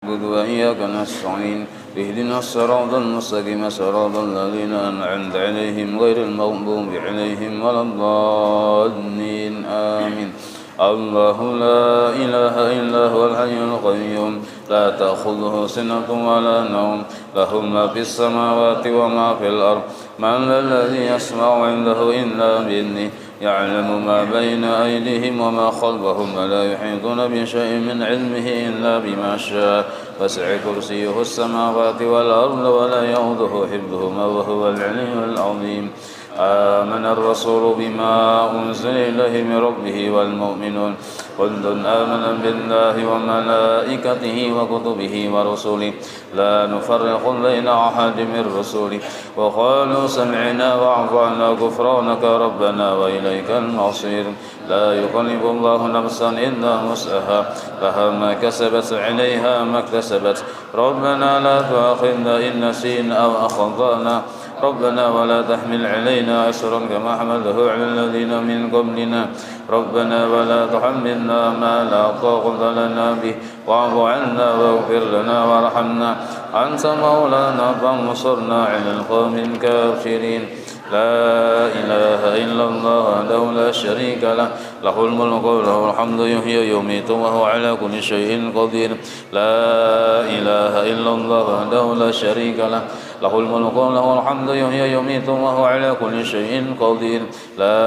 نعبد وإياك نستعين اهدنا الصراط المستقيم صراط الذين أنعمت عليهم غير المغضوب عليهم ولا الضالين آمين. الله لا إله إلا هو الحي القيوم لا تأخذه سنة ولا نوم له ما في السماوات وما في الأرض من الذي يسمع عنده إلا بإذنه يعلم ما بين أيديهم وما خلفهم ولا يحيطون بشيء من علمه إلا بما شاء وسع كرسيه السماوات والأرض ولا يؤوده حفظهما وهو العلي العظيم. آمن الرسول بما أنزل إليه من ربه والمؤمنون كل آمن بالله وملائكته وكتبه ورسله لا نفرق بين أحد من رسله وقالوا سمعنا وأطعنا غفرانك ربنا وإليك المصير. لا يكلف الله نفسا إلا وسعها لها ما كسبت عليها ما اكتسبت ربنا لا تؤاخذنا إن نسينا أو أخطأنا ربنا ولا تحمل علينا إصرا كما حمله على الذين من قبلنا ربنا ولا تحملنا ما لا طاقة لنا به واعف عنا واغفر لنا وارحمنا أنت مولانا فانصرنا على القوم الكافرين. لا إله إلا الله وحده لا شريك له له الملك وله الحمد يحيي ويميت وهو على كل شيء قدير. لا إله إلا الله وحده لا شريك له له الملك وله الحمد يحيي ويميت وهو على كل شيء قدير. لا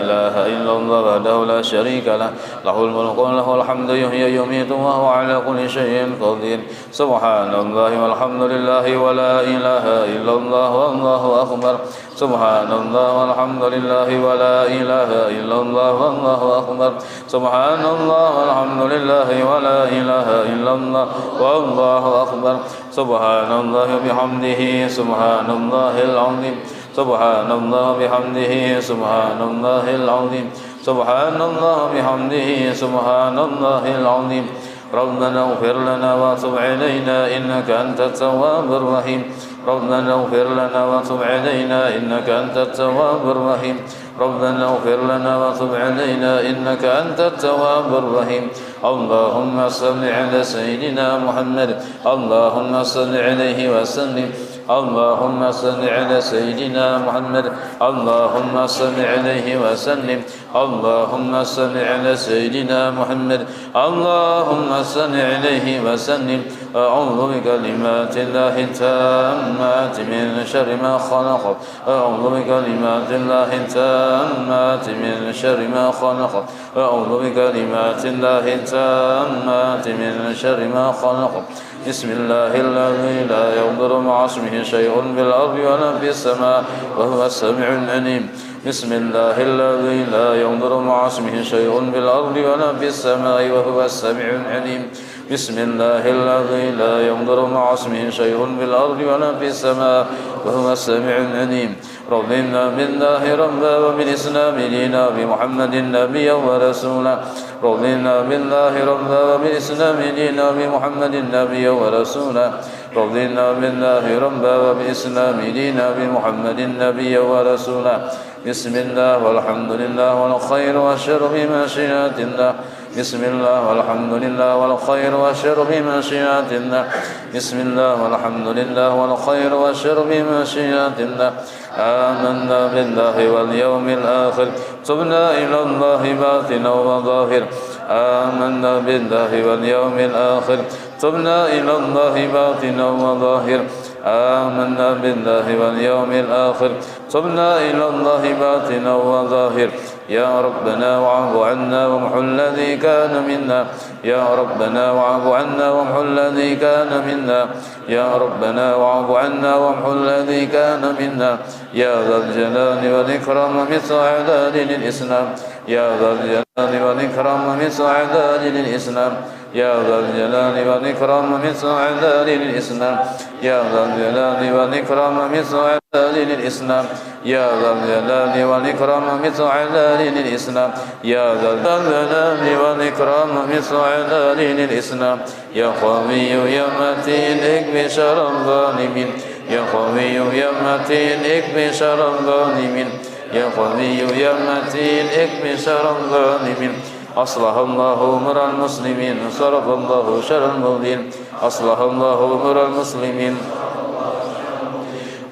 إله إلا الله وحده لا شريك له له الملك وله الحمد يحيي ويميت وهو على كل شيء قدير. سبحان الله والحمد لله ولا إله إلا الله والله أكبر. سبحان الله والحمد لله ولا إله إلا الله والله أكبر. سبحان الله والحمد لله ولا إله إلا الله والله أكبر. سبحان الله بحمده سبحان الله العظيم. سبحان الله بحمده سبحان الله العظيم. سبحان الله بحمده سبحان الله العظيم. ربنا اغفر لنا وتب علينا إنك أنت التواب الرحيم. ربنا اغفر لنا وتب علينا إنك أنت التواب الرحيم. ربنا اغفر لنا وتب علينا إنك أنت التواب الرحيم. اللهم صل على سيدنا محمد اللهم صل عليه وسلم. اللهم صل على سيدنا محمد اللهم صل عليه وسلم. اللهم صل على سيدنا محمد اللهم صل عليه وسلم. أعوذ بكلمات الله التامات من شر ما خلق. أعوذ بكلمات الله التامات من شر ما خلق. أعوذ بكلمات الله التامات من شر ما خلق. بسم الله الذي لا يضر مع اسمه شيء في الأرض ولا في السماء وهو السميع العليم. بسم الله الذي لا يضر مع اسمه شيء في الأرض ولا في السماء وهو السميع العليم. بسم الله الذي لا يضر مع اسمه شيء في الأرض ولا في السماء وهو السميع العليم. رضينا بالله ربا وبالإسلام دينا وبمحمد نبيا ورسولا. رضينا بالله ربا وبالإسلام دينا وبمحمد نبيا ورسولا. رضينا بالله ربا وبالإسلام دينا وبمحمد نبيا ورسولا. بسم الله والحمد لله والخير والشر بمشيئة الله. بسم الله والحمد لله والخير والشر بمشيئة الله. بسم الله والحمد لله والخير والشر بمشيئة الله. آمنا بالله واليوم الآخر تبنا إلى الله باطنا وظاهر. آمنا بالله واليوم الآخر تبنا إلى الله باطنا وظاهر. آمنا بالله واليوم الآخر تبنا إلى الله باطنا وظاهر. يا ربنا واعف عنا وامحو الذي كان منا. يا ربنا واعف عنا وامحو الذي كان منا. يا ربنا واعف عنا وامحو الذي كان منا. يا ذا الجلال والإكرام مثل عداد الإسلام. يا ذا الجلال والإكرام مثل عداد الإسلام. يا ذا الجلال والإكرام مثل عداد الإسلام. يا ذا الجلال والإكرام مثل عداد الإسلام. يا ذا الجلال والإكرام مثل عداد الإسلام. يا ذا الجلال والإكرام مثل عداد الإسلام. يا قوي يا متين اكفي شر الظالمين. يا قوي يا متين اكفي شر الظالمين. يا قوي يا متين اكفي شر الظالمين. أصلح الله أمر المسلمين صرف الله شر المؤمنين. أصلح الله أمور المسلمين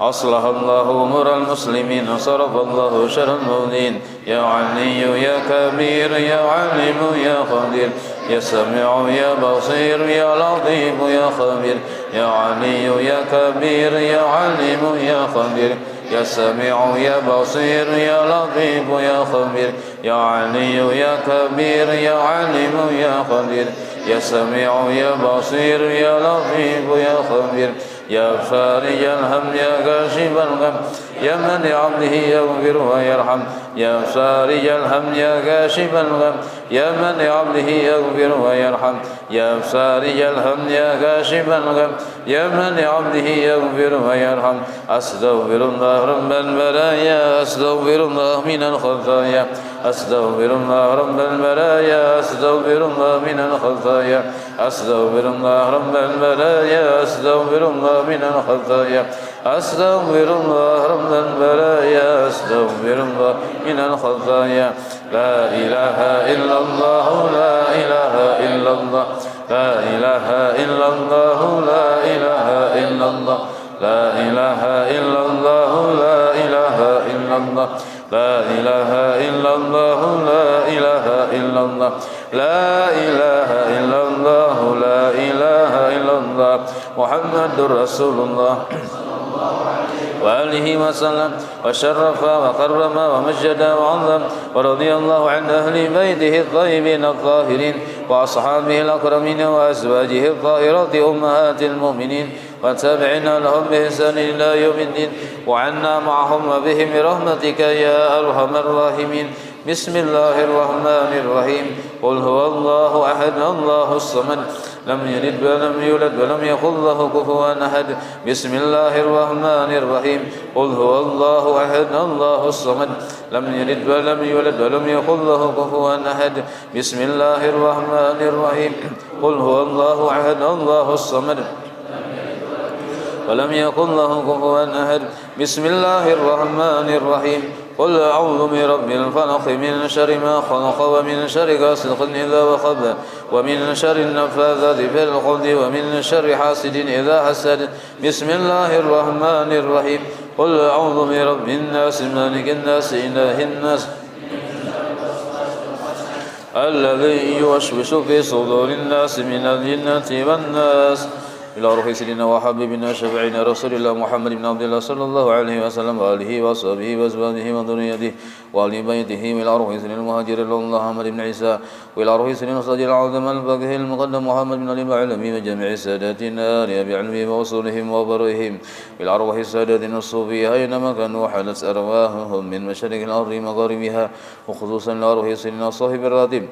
أصلح الله أمور المسلمين صرف الله شر المؤمنين يا علي يا كبير يا عليم يا قدير يا سميع يا بصير يا لطيف يا خبير يا علي يا كبير يا عليم يا قدير يا سميع يا بصير يا لطيف يا خبير يا علي يا كبير يا عليم يا قدير يا سميع يا بصير يا لطيف يا خبير يا فارج الهم يا كاشف الغم يا من لعبده يغفر ويرحم يا فارج الهم يا كاشف الغم يا من لعبده يغفر ويرحم يا فارج الهم يا كاشف الغم يا من لعبده يغفر ويرحم أستغفر الله رب البرايا أستغفر الله من الخطايا أستغفر الله رب البرايا أستغفر الله من الخطايا أستغفر الله رب البرايا أستغفر الله من الخطايا أستغفر الله رب البرايا أستغفر الله من الخطايا لا إله إلا الله لا إله إلا الله لا إله إلا الله لا إله إلا الله لا إله إلا الله لا إله إلا الله لا إله إلا الله لا إله إلا الله لا إله إلا الله لا إله إلا الله محمد رسول الله وآله وسلم وشرف وكرم ومجد وعظم ورضي الله عن أهل بيته الطيبين الطاهرين وأصحابه الأكرمين وأزواجه الطاهرات أمهات المؤمنين وتابعنا لهم بإحسان إلى يوم الدين وعنا معهم وبهم برحمتك يا أرحم الراحمين بسم الله الرحمن الرحيم قل هو الله أحد الله الصمد لم يلد ولم يولد ولم يكن له كفوا أحد بسم الله الرحمن الرحيم قل هو الله أحد الله الصمد لم يلد ولم يولد ولم يكن له كفوا أحد بسم الله الرحمن الرحيم قل هو الله أحد الله الصمد ولم يكن له كفوا أحد بسم الله الرحمن الرحيم قل أعوذ برب الفلق من شر ما خلق ومن شر غاسق إذا وقب ومن شر النفاثات في العقد ومن شر حاسد إذا حسد بسم الله الرحمن الرحيم قل أعوذ برب الناس مالك الناس إله الناس الذي يوسوس في صدور الناس من الجنة والناس إلى روح سيدنا وحبيبنا شفيعنا رسول الله محمد بن عبد الله صلى الله عليه وسلم وآله وصحبه وأزواجه وذريته وآل بيته وإلى روح سيدنا المهاجر الله محمد بن عيسى وإلى روح سيدنا الصديق العظيم الفقيه المقدم محمد بن علي العالمين وجميع ساداتنا بعلمهم ووصولهم وبرهم وإلى روح ساداتنا الصوفية أينما كانوا وحلت أرواحهم من مشارق الأرض مغاربها وخصوصا إلى روح سيدنا صاحب الراتب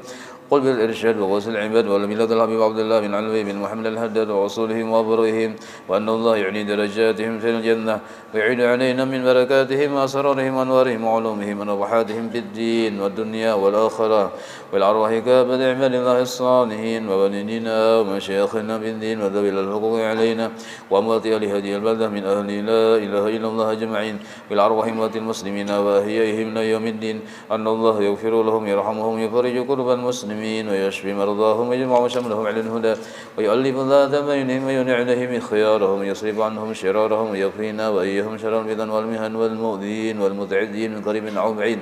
قل بالإرشاد وغسل العباد والميلاد الحبيب عبد الله بن علوي بن محمد الهداد ووصولهم وبرهم وأن الله يعني درجاتهم في الجنة ويعين علينا من بركاتهم وأسرارهم وأنوارهم وعلومهم ونفحاتهم في الدين والدنيا والآخرة والأرواح كافة عباد الله الصالحين ووالدينا ومشايخنا في الدين وذوي الحقوق علينا وأموات أهل هذه البلدة من أهل لا إله إلا الله أجمعين والأرواح أموات المسلمين وأحيائهم إلى يوم الدين أن الله يغفر لهم يرحمهم يفرج كرب المسلمين ويشفي مرضاهم ويجمع شملهم على الهدى ويؤلف ذات بينهم وينع عليهم خيارهم ويصرف عنهم شرارهم ويكفينا وإياهم شر الفتن والمهن والمؤذين والمتعدين من قريب أو بعيد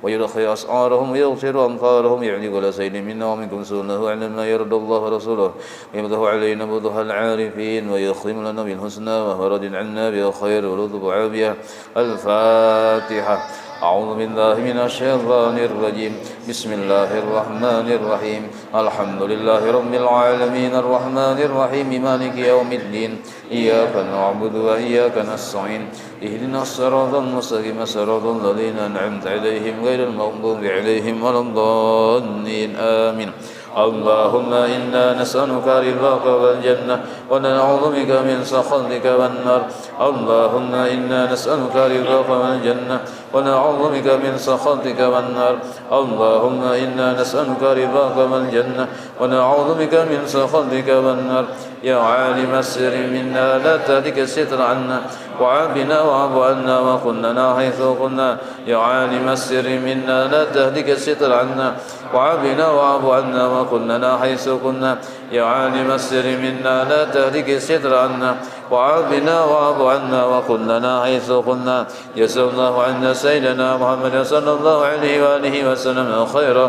ويرخي أسعارهم ويغفر أمطارهم يعني كل سيل منا ومنكم سؤاله على ما يرضى الله ورسوله ويمده علينا بضها العارفين ويختم لنا بالحسنى وهو رد عنا بالخير ولطف عافية الفاتحة أعوذ بالله من الشيطان الرجيم بسم الله الرحمن الرحيم الحمد لله رب العالمين الرحمن الرحيم مالك يوم الدين إياك نعبد وإياك نستعين اهدنا الصراط المستقيم صراط الذين أنعمت عليهم غير المغضوب عليهم ولا الضالين آمين اللهم إنا نسألك رضاك والجنة ونعوذ بك من سخطك والنار اللهم إنا نسألك رضاك والجنة ونعوذ بك من سخطك والنار اللهم إنا نسألك رضاك والجنة ونعوذ بك من سخطك والنار يا عالم السر منا لا تهلك الستر عنا وعافنا واعف عنا وقل لنا حيث قلنا يا عالم السر منا لا تهلك الستر عنا وعافنا واعف عنا وقل لنا حيث قلنا يا عالم السر منا لا تهلك الستر عنا وعافنا واعف عنا وقل لنا حيث قلنا يسر الله عنا سيدنا محمد صلى الله عليه وآله وسلم خيرا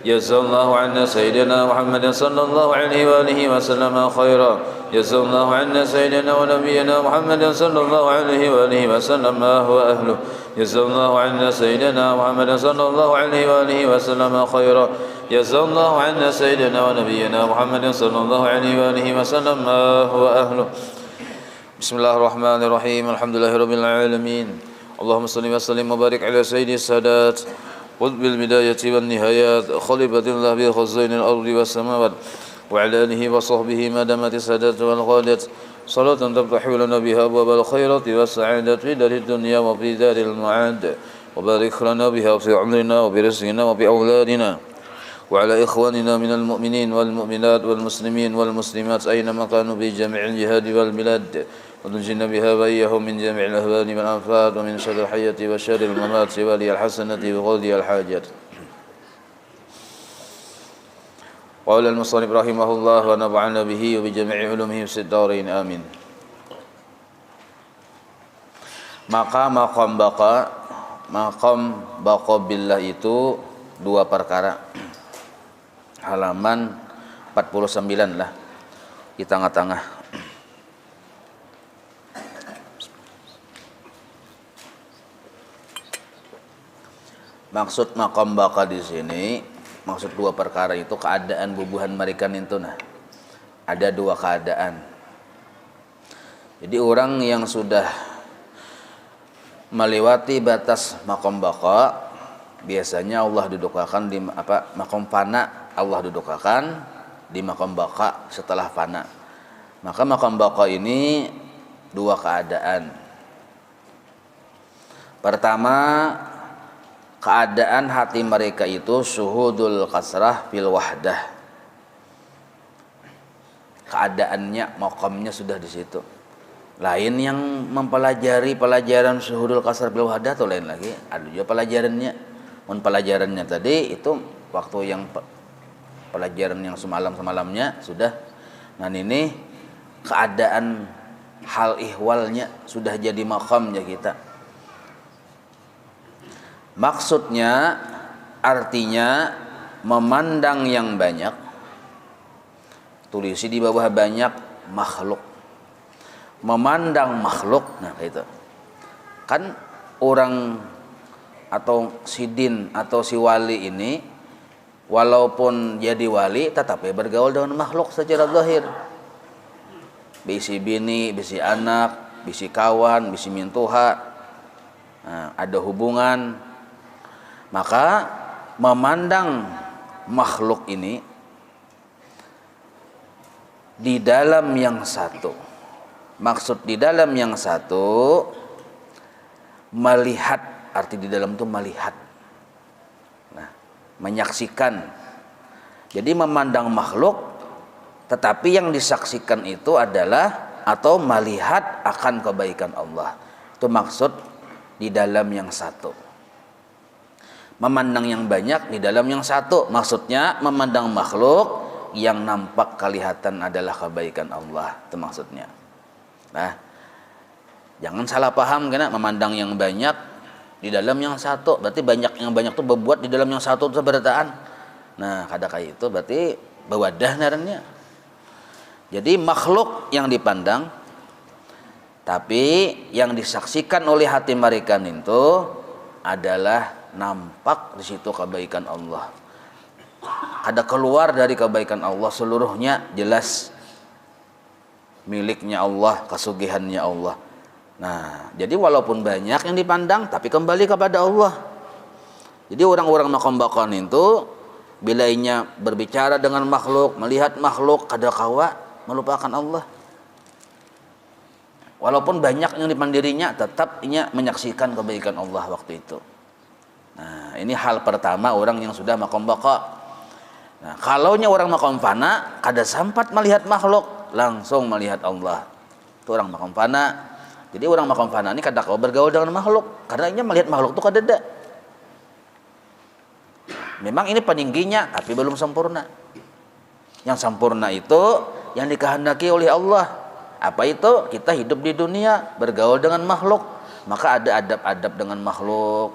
جزا الله عنا سيدنا محمد صلى الله عليه وآله وسلم خيرا جزا الله عنا سيدنا ونبينا محمد صلى الله عليه وآله وسلم ما هو أهله جزا الله عنا سيدنا محمد صلى الله عليه وآله وسلم خيرا جزا الله عنا سيدنا ونبينا محمد صلى الله عليه وآله وسلم ما هو أهله بسم الله الرحمن الرحيم الحمد لله رب العالمين اللهم صل وسلم وبارك على سيد السادات قطب البداية والنهايات خليفة الله بخزين الأرض والسماوات وعلى آله وصحبه ما دامت السادات والغادات صلاة تفتح لنا بها أبواب الخيرات والسعادة في دار الدنيا وفي دار المعاد وبارك لنا بها في عمرنا وبرزقنا وبأولادنا وعلى إخواننا من المؤمنين والمؤمنات والمسلمين والمسلمات أينما كانوا في جميع الجهاد والبلاد ونجنا بها وإياهم من جميع الأهوال والآفات ومن شر الحياة وشر الممات ولي الحسنة وغالي الحاجات قال المصنف رحمه الله ونفعنا به وبجميع علومه في الدارين آمين. Maka maqam baqa billah itu dua perkara. Halaman 49 lah di tengah-tengah. Maksud maqam baqa di sini, maksud dua perkara itu keadaan bubuhan mereka itu nah. Ada dua keadaan. Jadi orang yang sudah melewati batas maqam baqa, biasanya Allah dudukakan di maqam fana, Allah dudukakan di maqam baqa setelah fana. Maka maqam baqa ini dua keadaan. Pertama, keadaan hati mereka itu syuhudul kasrah fil wahdah. Keadaannya, maqamnya sudah di situ. Lain yang mempelajari pelajaran syuhudul kasrah fil wahdah atau lain lagi. Ada juga pelajarannya. Pelajarannya tadi itu waktu yang pelajaran yang semalamnya sudah. Nah ini keadaan hal ihwalnya sudah jadi maqamnya kita. Maksudnya, artinya memandang yang banyak. Tulisi di bawah banyak makhluk. Memandang makhluk, nah itu. Kan orang atau sidin atau si wali ini walaupun jadi wali tetapi bergaul dengan makhluk secara zahir. Bisi bini, bisi anak, bisi kawan, bisi mintuha. Nah, ada hubungan. Maka memandang makhluk ini di dalam yang satu. Maksud di dalam yang satu, melihat, arti di dalam itu melihat. Nah, menyaksikan. Jadi memandang makhluk, tetapi yang disaksikan itu adalah atau melihat akan kebaikan Allah. Itu maksud di dalam yang satu. Memandang yang banyak di dalam yang satu, maksudnya memandang makhluk yang nampak kelihatan adalah kebaikan Allah, itu maksudnya. Nah, jangan salah paham karena memandang yang banyak di dalam yang satu, berarti banyak yang banyak itu berbuat di dalam yang satu itu berataan. Nah, kada kayak itu berarti bawadah narannya. Jadi makhluk yang dipandang, tapi yang disaksikan oleh hati mereka itu adalah nampak di situ kebaikan Allah. Ada keluar dari kebaikan Allah seluruhnya jelas miliknya Allah, kesugihannya Allah. Nah, jadi walaupun banyak yang dipandang tapi kembali kepada Allah. Jadi orang-orang maqam baqa itu bila berbicara dengan makhluk, melihat makhluk kada kawa melupakan Allah. Walaupun banyak yang dipandirinya, tetap ia menyaksikan kebaikan Allah waktu itu. Nah, ini hal pertama orang yang sudah maqam baqa. Nah, kalaunya orang maqam fana, kada sempat melihat makhluk, langsung melihat Allah. Itu orang maqam fana. Jadi orang maqam fana ini kada kau bergaul dengan makhluk, karena ia melihat makhluk itu kada ada. Memang ini peningginya, tapi belum sempurna. Yang sempurna itu yang dikehendaki oleh Allah. Apa itu? Kita hidup di dunia, bergaul dengan makhluk, maka ada adab-adab dengan makhluk,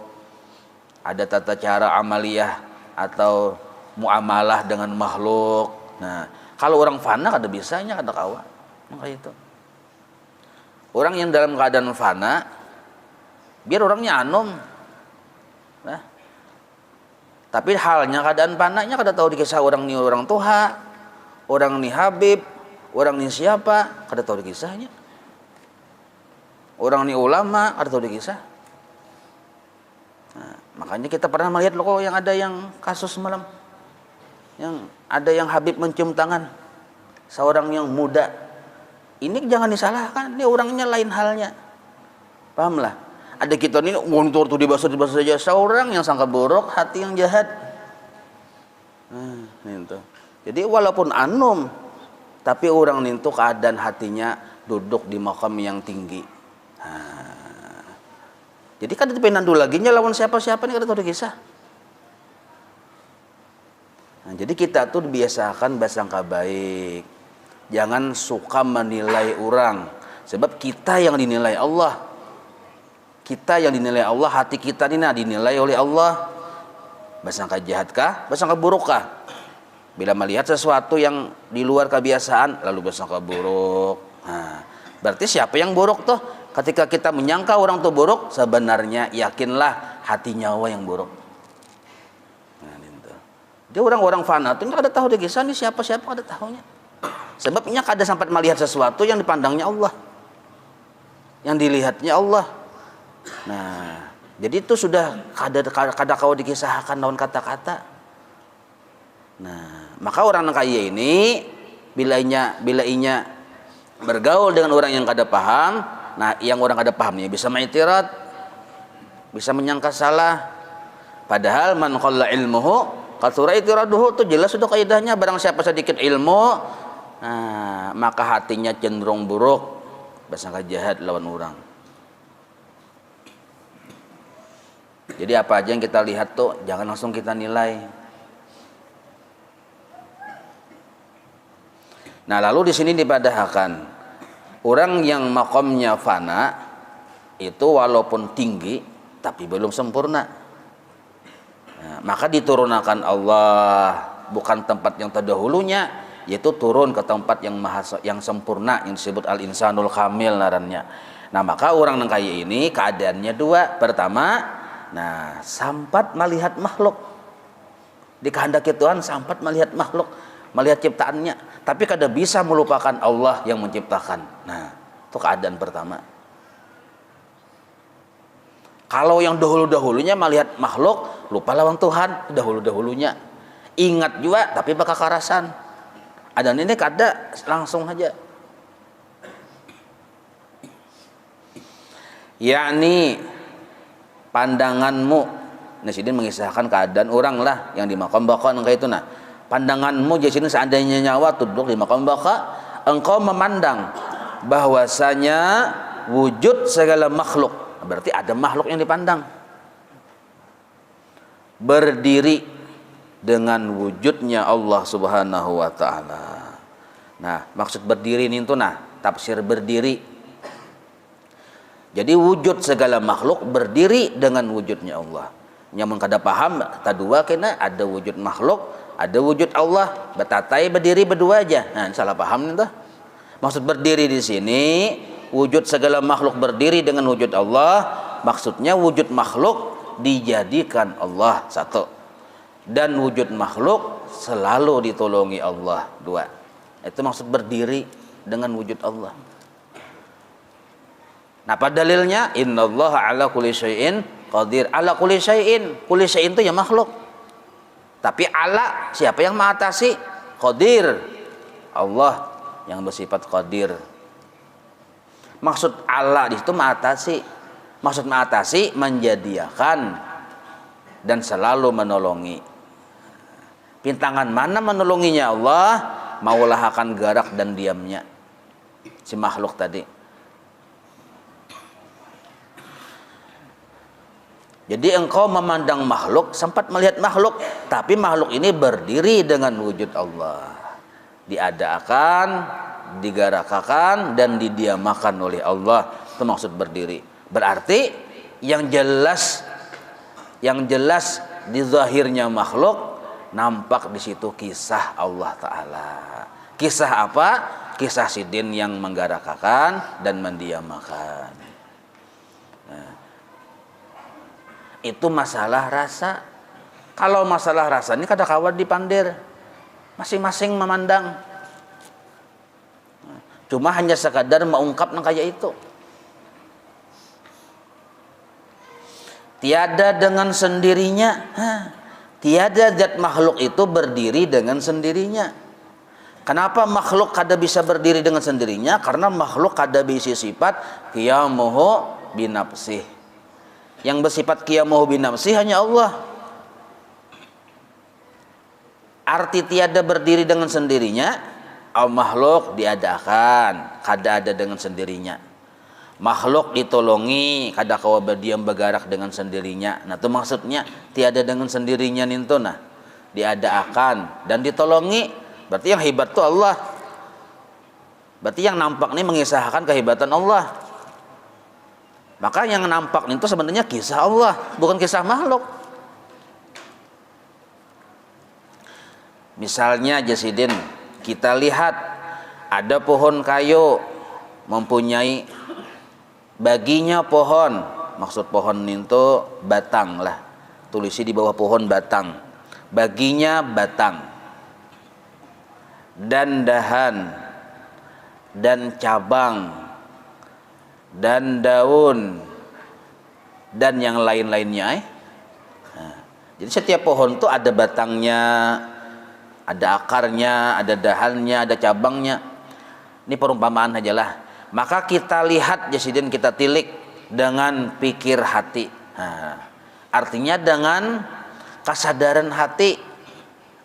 ada tata cara amaliyah atau muamalah dengan makhluk. Nah, kalau orang fana kada bisanya, kada kawan. Maka itu. Orang yang dalam keadaan fana, biar orangnya anom. Nah, tapi halnya keadaan fananya kada tahu dikisah orang ni orang tuha, orang ni Habib, orang ni siapa, kada tahu dikisahnya. Orang ni ulama, kada tahu dikisah. Nah, makanya kita pernah melihat loh yang ada yang kasus semalam, yang ada yang Habib mencium tangan seorang yang muda. Ini jangan disalahkan, ini orangnya lain halnya. Pahamlah? Ada kita ini ngontor tuh dibasuh saja, seorang yang sangka buruk, hati yang jahat. Itu. Jadi walaupun anum, tapi orang itu keadaan hatinya duduk di makam yang tinggi. Jadi kan itu penandu lagi lawan siapa-siapa nih kada tahu kisah. Nah, jadi kita tuh dibiasakan bersangka baik. Jangan suka menilai orang, sebab kita yang dinilai Allah. Kita yang dinilai Allah, hati kita ini dinilai oleh Allah. Bersangka jahatkah, bersangka burukkah? Bila melihat sesuatu yang di luar kebiasaan, lalu bersangka buruk. Nah, berarti siapa yang buruk tuh? Ketika kita menyangka orang tuh buruk, sebenarnya yakinlah hati nyawa yang buruk. Nah, itu. Dia orang-orang fana tuh kada tahu dia kisah nih siapa-siapa kada tahunya. Sebabnya kada sempat melihat sesuatu yang dipandangnya Allah, yang dilihatnya Allah. Nah, jadi itu sudah kada kau dikisahkan daun kata-kata. Nah, maka orang kaya ini bila inya bergaul dengan orang yang kada paham, nah yang orang kada paham ini bisa mengiktirad, bisa menyangka salah. Padahal man qalla ilmuhu katsura itiraduhu, itu jelas sudah kaidahnya. Barang siapa sedikit ilmu, nah, maka hatinya cenderung buruk, bersangka jahat lawan orang. Jadi apa aja yang kita lihat tuh jangan langsung kita nilai. Nah, lalu di sini dipadahkan orang yang makomnya fana itu walaupun tinggi tapi belum sempurna. Nah, maka diturunkan Allah bukan tempat yang terdahulunya, yaitu turun ke tempat yang sempurna yang disebut al-insanul kamil narannya. Nah, maka orang yang kaya ini keadaannya dua. Pertama, nah, sampat melihat makhluk. Dikehendaki Tuhan sampat melihat makhluk, melihat ciptaannya, tapi kada bisa melupakan Allah yang menciptakan. Nah, itu keadaan pertama. Kalau yang dahulu-dahulunya melihat makhluk, lupa lawan Tuhan, dahulu-dahulunya. Ingat juga tapi bakal karasan. Ada ini kada langsung aja. Yakni pandanganmu. Nah, sini mengisahkan keadaan orang lah yang di makam baqa kayak itu. Nah, pandanganmu jadi sini seandainya nyawa duduk di makam baqa, engkau memandang bahwasanya wujud segala makhluk. Berarti ada makhluk yang dipandang. Berdiri dengan wujudnya Allah Subhanahu wa taala. Nah, maksud berdiri ini tuh tafsir berdiri. Jadi wujud segala makhluk berdiri dengan wujudnya Allah. Nyamun kada paham, tadua kena ada wujud makhluk, ada wujud Allah, betatai berdiri berdua aja. Nah, salah paham nih tuh. Maksud berdiri di sini wujud segala makhluk berdiri dengan wujud Allah, maksudnya wujud makhluk dijadikan Allah satu, dan wujud makhluk selalu ditolongi Allah dua. Itu maksud berdiri dengan wujud Allah. Nah, pada dalilnya innallaha ala kulli syai'in qadir. Ala kulli syai'in itu ya makhluk. Tapi ala siapa yang mengatasi? Qadir. Allah yang bersifat qadir. Maksud ala di situ mengatasi. Maksud mengatasi menjadiakan dan selalu menolongi. Pintangan mana menolonginya Allah, maulah akan gerak dan diamnya si makhluk tadi. Jadi engkau memandang makhluk, sempat melihat makhluk, tapi makhluk ini berdiri dengan wujud Allah. Diadakan, digerakkan dan didiamakan oleh Allah. Itu maksud berdiri. Berarti yang jelas di zahirnya makhluk, nampak di situ kisah Allah Ta'ala. Kisah apa? Kisah Sidin yang menggerakkan dan mendiamakan. Nah, itu masalah rasa. Kalau masalah rasa ini kadang-kadang dipandir, masing-masing memandang. Cuma hanya sekadar mengungkap kayak itu. Tiada dengan sendirinya. Tiada zat makhluk itu berdiri dengan sendirinya. Kenapa makhluk kada bisa berdiri dengan sendirinya? Karena makhluk kada bisa sifat qiyamuhu binafsih. Yang bersifat qiyamuhu binafsih hanya Allah. Arti tiada berdiri dengan sendirinya, makhluk diadakan, kada ada dengan sendirinya. Makhluk ditolongi, kada kawa berdiam bergerak dengan sendirinya. Nah itu maksudnya tiada dengan sendirinya ninto, nah diadakan dan ditolongi. Berarti yang hebat itu Allah. Berarti yang nampak ini mengisahkan kehebatan Allah. Maka yang nampak itu sebenarnya kisah Allah, bukan kisah makhluk. Misalnya Jasidin, kita lihat ada pohon kayu mempunyai baginya pohon, maksud pohon itu batang lah, tulisi di bawah pohon batang, baginya batang dan dahan dan cabang dan daun dan yang lain-lainnya. Nah, jadi setiap pohon itu ada batangnya, ada akarnya, ada dahannya, ada cabangnya. Ini perumpamaan aja lah. Maka kita lihat Jasidin, kita tilik dengan pikir hati. Nah, artinya dengan kesadaran hati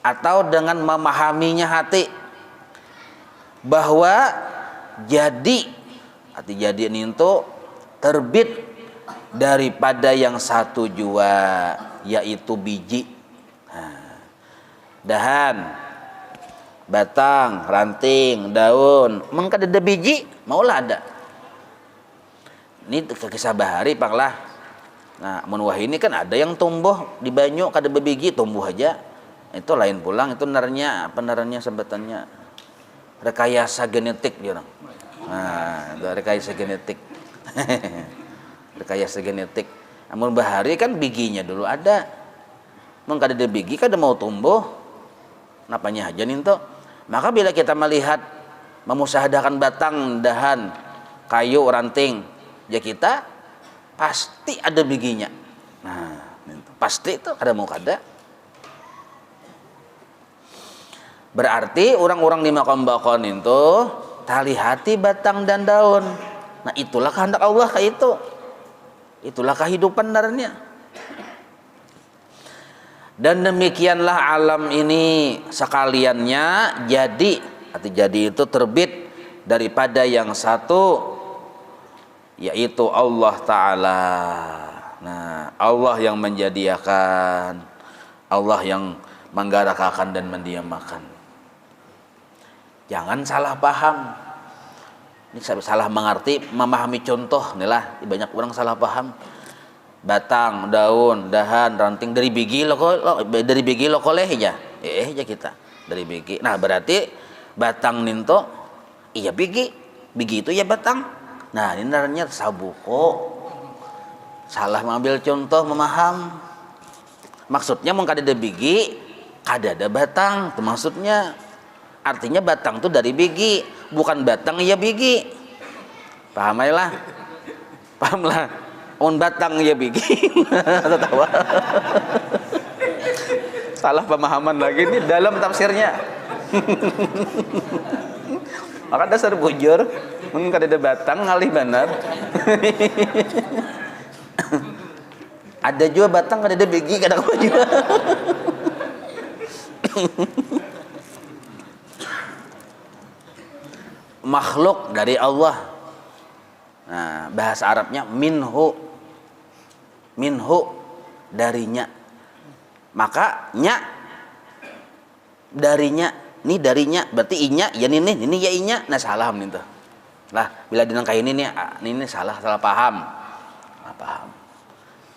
atau dengan memahaminya hati bahwa jadi arti jadi ini itu terbit daripada yang satu jua, yaitu biji. Nah, dahan, batang, ranting, daun, mengkada ada biji, maulah ada. Ini kisah bahari panglah. Nah, menwah ini kan ada yang tumbuh di banyu kada bebiji, tumbuh aja. Itu lain pulang, itu narnya apa narnya sebutannya? Rekayasa genetik dia orang. Nah, itu rekayasa genetik. Rekayasa genetik. Namun bahari kan bijinya dulu ada. Mun kada ada biji kada mau tumbuh. Napanya aja ninto. Maka bila kita melihat memusahadakan batang, dahan, kayu, ranting, ya kita pasti ada bijinya. Nah, pasti itu kada mau kada. Berarti orang-orang di makam bakon itu tali hati batang dan daun. Nah itulah kehendak Allah kayak itu. Itulah kehidupan darahnya. Dan demikianlah alam ini sekaliannya jadi. Arti jadi itu terbit daripada yang satu, yaitu Allah Ta'ala. Nah Allah yang menjadiakan, Allah yang menggerakkan dan mendiamakan. Jangan salah paham. Ini salah mengerti, memahami contoh. Inilah banyak orang salah paham. Batang, daun, dahan, ranting dari biji lo koleh aja. Ya kita dari biji. Nah berarti batang ninto, iya biji itu ya batang. Nah ini namanya sabuko. Salah mengambil contoh, memaham. Maksudnya mau kada ada biji, kada ada batang. Itu maksudnya. Artinya batang itu dari biji, bukan batang ya biji. Paham aja lah. Paham lah. On batang ya biji. Tahu. Salah pemahaman lagi nih dalam tafsirnya. Maka dasar bujur. mun kadeda batang ngalih bener. Ada juga batang kadeda begi kadang juga. Makhluk dari Allah. Nah, bahasa Arabnya minhu. Minhu darinya. Maka nya darinya, ini darinya berarti inya ya ini ya inya. Nah salah nih tuh. Lah bila dinangka ini nih ini salah paham. Nah, paham.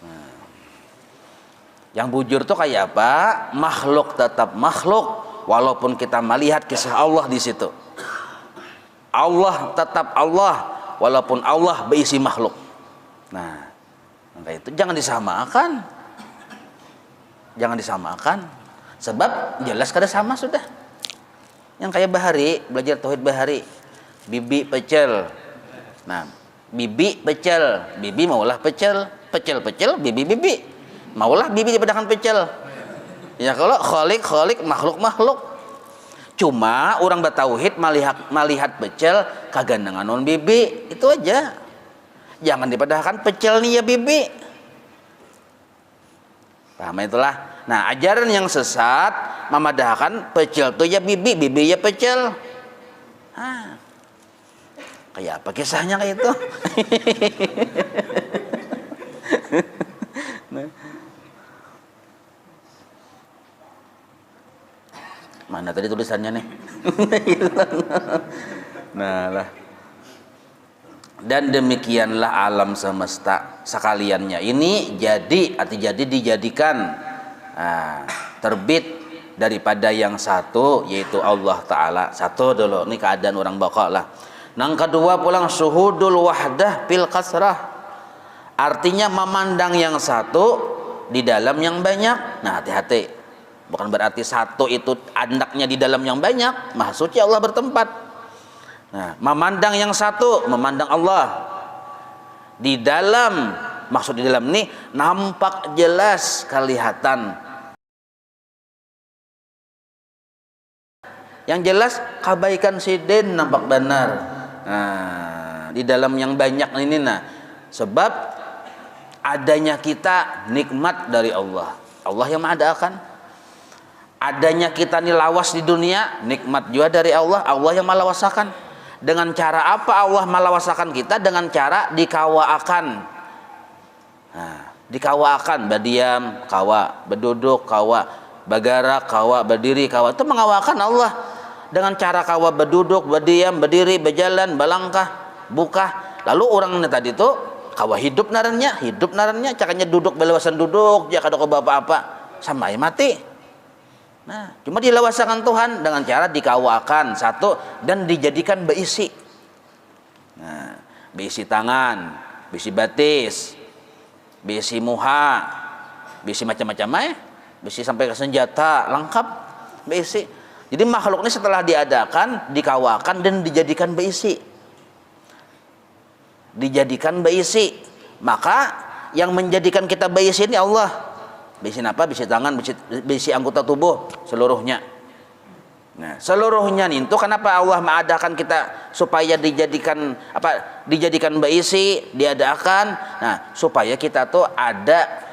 Nah. Yang bujur tuh kayak apa? Makhluk tetap makhluk walaupun kita melihat kisah Allah di situ. Allah tetap Allah walaupun Allah berisi makhluk. Nah, maka itu jangan disamakan. Jangan disamakan. Sebab jelas kada sama sudah. Yang kayak Bahari, belajar tauhid Bahari. Bibi pecel. Nah, bibi pecel, bibi maulah pecel, pecel bibi. Maulah bibi dibedakan pecel. Ya kalau khalik makhluk. Cuma orang bertauhid melihat pecel kagandangan non bibi, itu aja. Jangan dipadahkan pecel nih ya bibi. Paham itulah. Nah, ajaran yang sesat memadahkan pecel tuh ya bibi ya pecel. Kayak apa kisahnya kayak itu? Nah. Mana tadi tulisannya nih? Nah lah. Dan demikianlah alam semesta sekaliannya ini jadi dijadikan terbit daripada yang satu, yaitu Allah Ta'ala. Satu dulu, ini keadaan orang bakal lah. Yang kedua pulang syuhudul wahdah fil kasrah, artinya memandang yang satu di dalam yang banyak. Nah hati-hati, bukan berarti satu itu andaknya di dalam yang banyak, maksudnya Allah bertempat. Nah, memandang yang satu, memandang Allah di dalam, maksud di dalam ini nampak jelas kelihatan. Yang jelas kebaikan sidin nampak benar. Nah, di dalam yang banyak ini, nah, sebab adanya kita nikmat dari Allah. Allah yang mengadakan. Adanya kita nih lawas di dunia, nikmat juga dari Allah. Allah yang malawasakan. Dengan cara apa Allah malawasakan kita? Dengan cara dikawaakan. Nah, dikawaakan, berdiam, kawa, berduduk, kawa, bergerak, kawa, berdiri, kawa. Itu mengawakan Allah. Dengan cara kawa berduduk, berdiam, berdiri, berjalan, berlangkah, buka. Lalu orang tadi itu kawa hidup narannya, caranya duduk belewasan duduk, dia kada apa-apa, sampai mati. Nah, cuma dilawasakan Tuhan dengan cara dikawakan satu dan dijadikan beisi. Nah, beisi tangan, beisi batis, beisi muha, beisi macam-macam beisi sampai ke senjata, lengkap beisi. Jadi makhluk ini setelah diadakan, dikawakan dan dijadikan beisi. Dijadikan beisi. Maka yang menjadikan kita beisi ini Allah. Beisi apa? Beisi tangan, beisi anggota tubuh seluruhnya. Nah, seluruhnya itu kenapa Allah mengadakan kita supaya dijadikan apa? Dijadikan beisi, diadakan. Nah, supaya kita tuh ada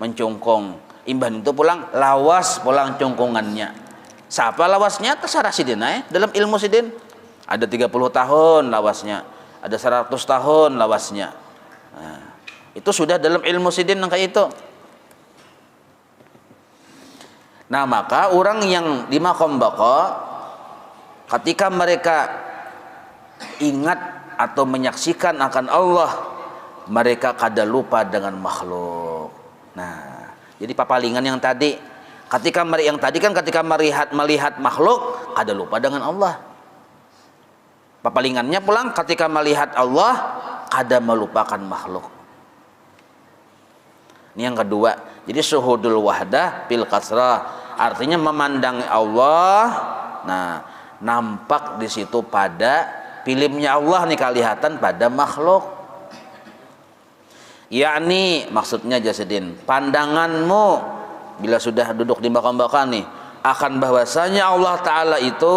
mencungkung. Imban itu pulang lawas pulang cungkungannya. Siapa lawasnya? Terserah sidin dalam ilmu sidin. Ada 30 tahun lawasnya, ada 100 tahun lawasnya. Nah, itu sudah dalam ilmu sidin yang kayak itu. Nah, maka orang yang di maqam baqa ketika mereka ingat atau menyaksikan akan Allah, mereka kada lupa dengan makhluk. Nah, jadi papalingan yang tadi, ketika melihat makhluk kada lupa dengan Allah. Papalingannya pulang ketika melihat Allah kada melupakan makhluk. Ini yang kedua. Jadi syuhudul wahdah fil kasrah, artinya memandang Allah. Nah, nampak di situ pada filmnya Allah nih kelihatan pada makhluk. Yakni maksudnya Jasidin, pandanganmu bila sudah duduk di maqam-maqam nih akan bahwasanya Allah Ta'ala itu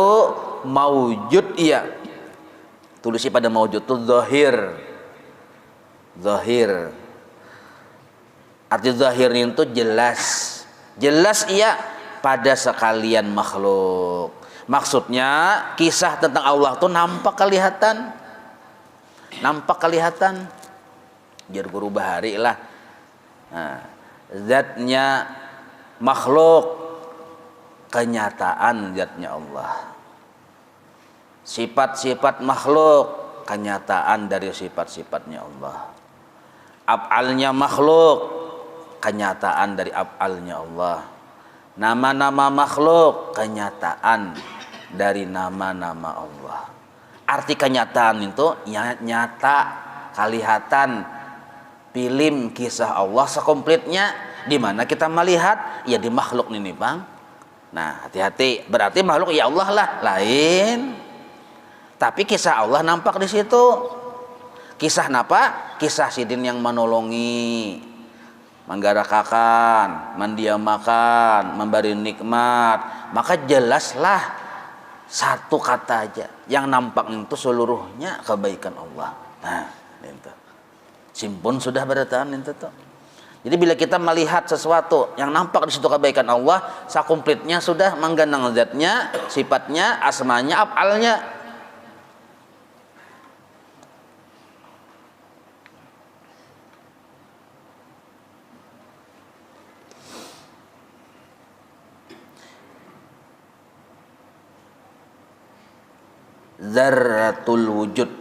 maujud, iya, Tulisi pada maujud itu zahir. Zahir. Arti zahir itu jelas. Jelas iya pada sekalian makhluk. Maksudnya kisah tentang Allah itu nampak kelihatan. Nampak kelihatan. Jar guru bahari lah. Nah, zatnya makhluk, kenyataan zatnya Allah. Sifat-sifat makhluk, kenyataan dari sifat-sifatnya Allah. Af'alnya makhluk, kenyataan dari af'alnya Allah. Nama-nama makhluk, kenyataan dari nama-nama Allah. Arti kenyataan itu nyata, kelihatan, film kisah Allah sekomplitnya. Di mana kita melihat? Ya di makhluk ini bang. Nah hati-hati, berarti makhluk ya Allah lah, lain. Tapi kisah Allah nampak di situ. Kisah napa? Kisah sidin yang menolongi, menggarakakan, mendiamakan, memberi nikmat. Maka jelaslah satu kata aja yang nampak itu seluruhnya kebaikan Allah. Nah, itu. Simpun sudah berataan itu tuh. Jadi bila kita melihat sesuatu yang nampak di situ kebaikan Allah, sakomplitnya sudah menggenang zatnya, sifatnya, asmanya, af'alnya. Dzarratul wujud.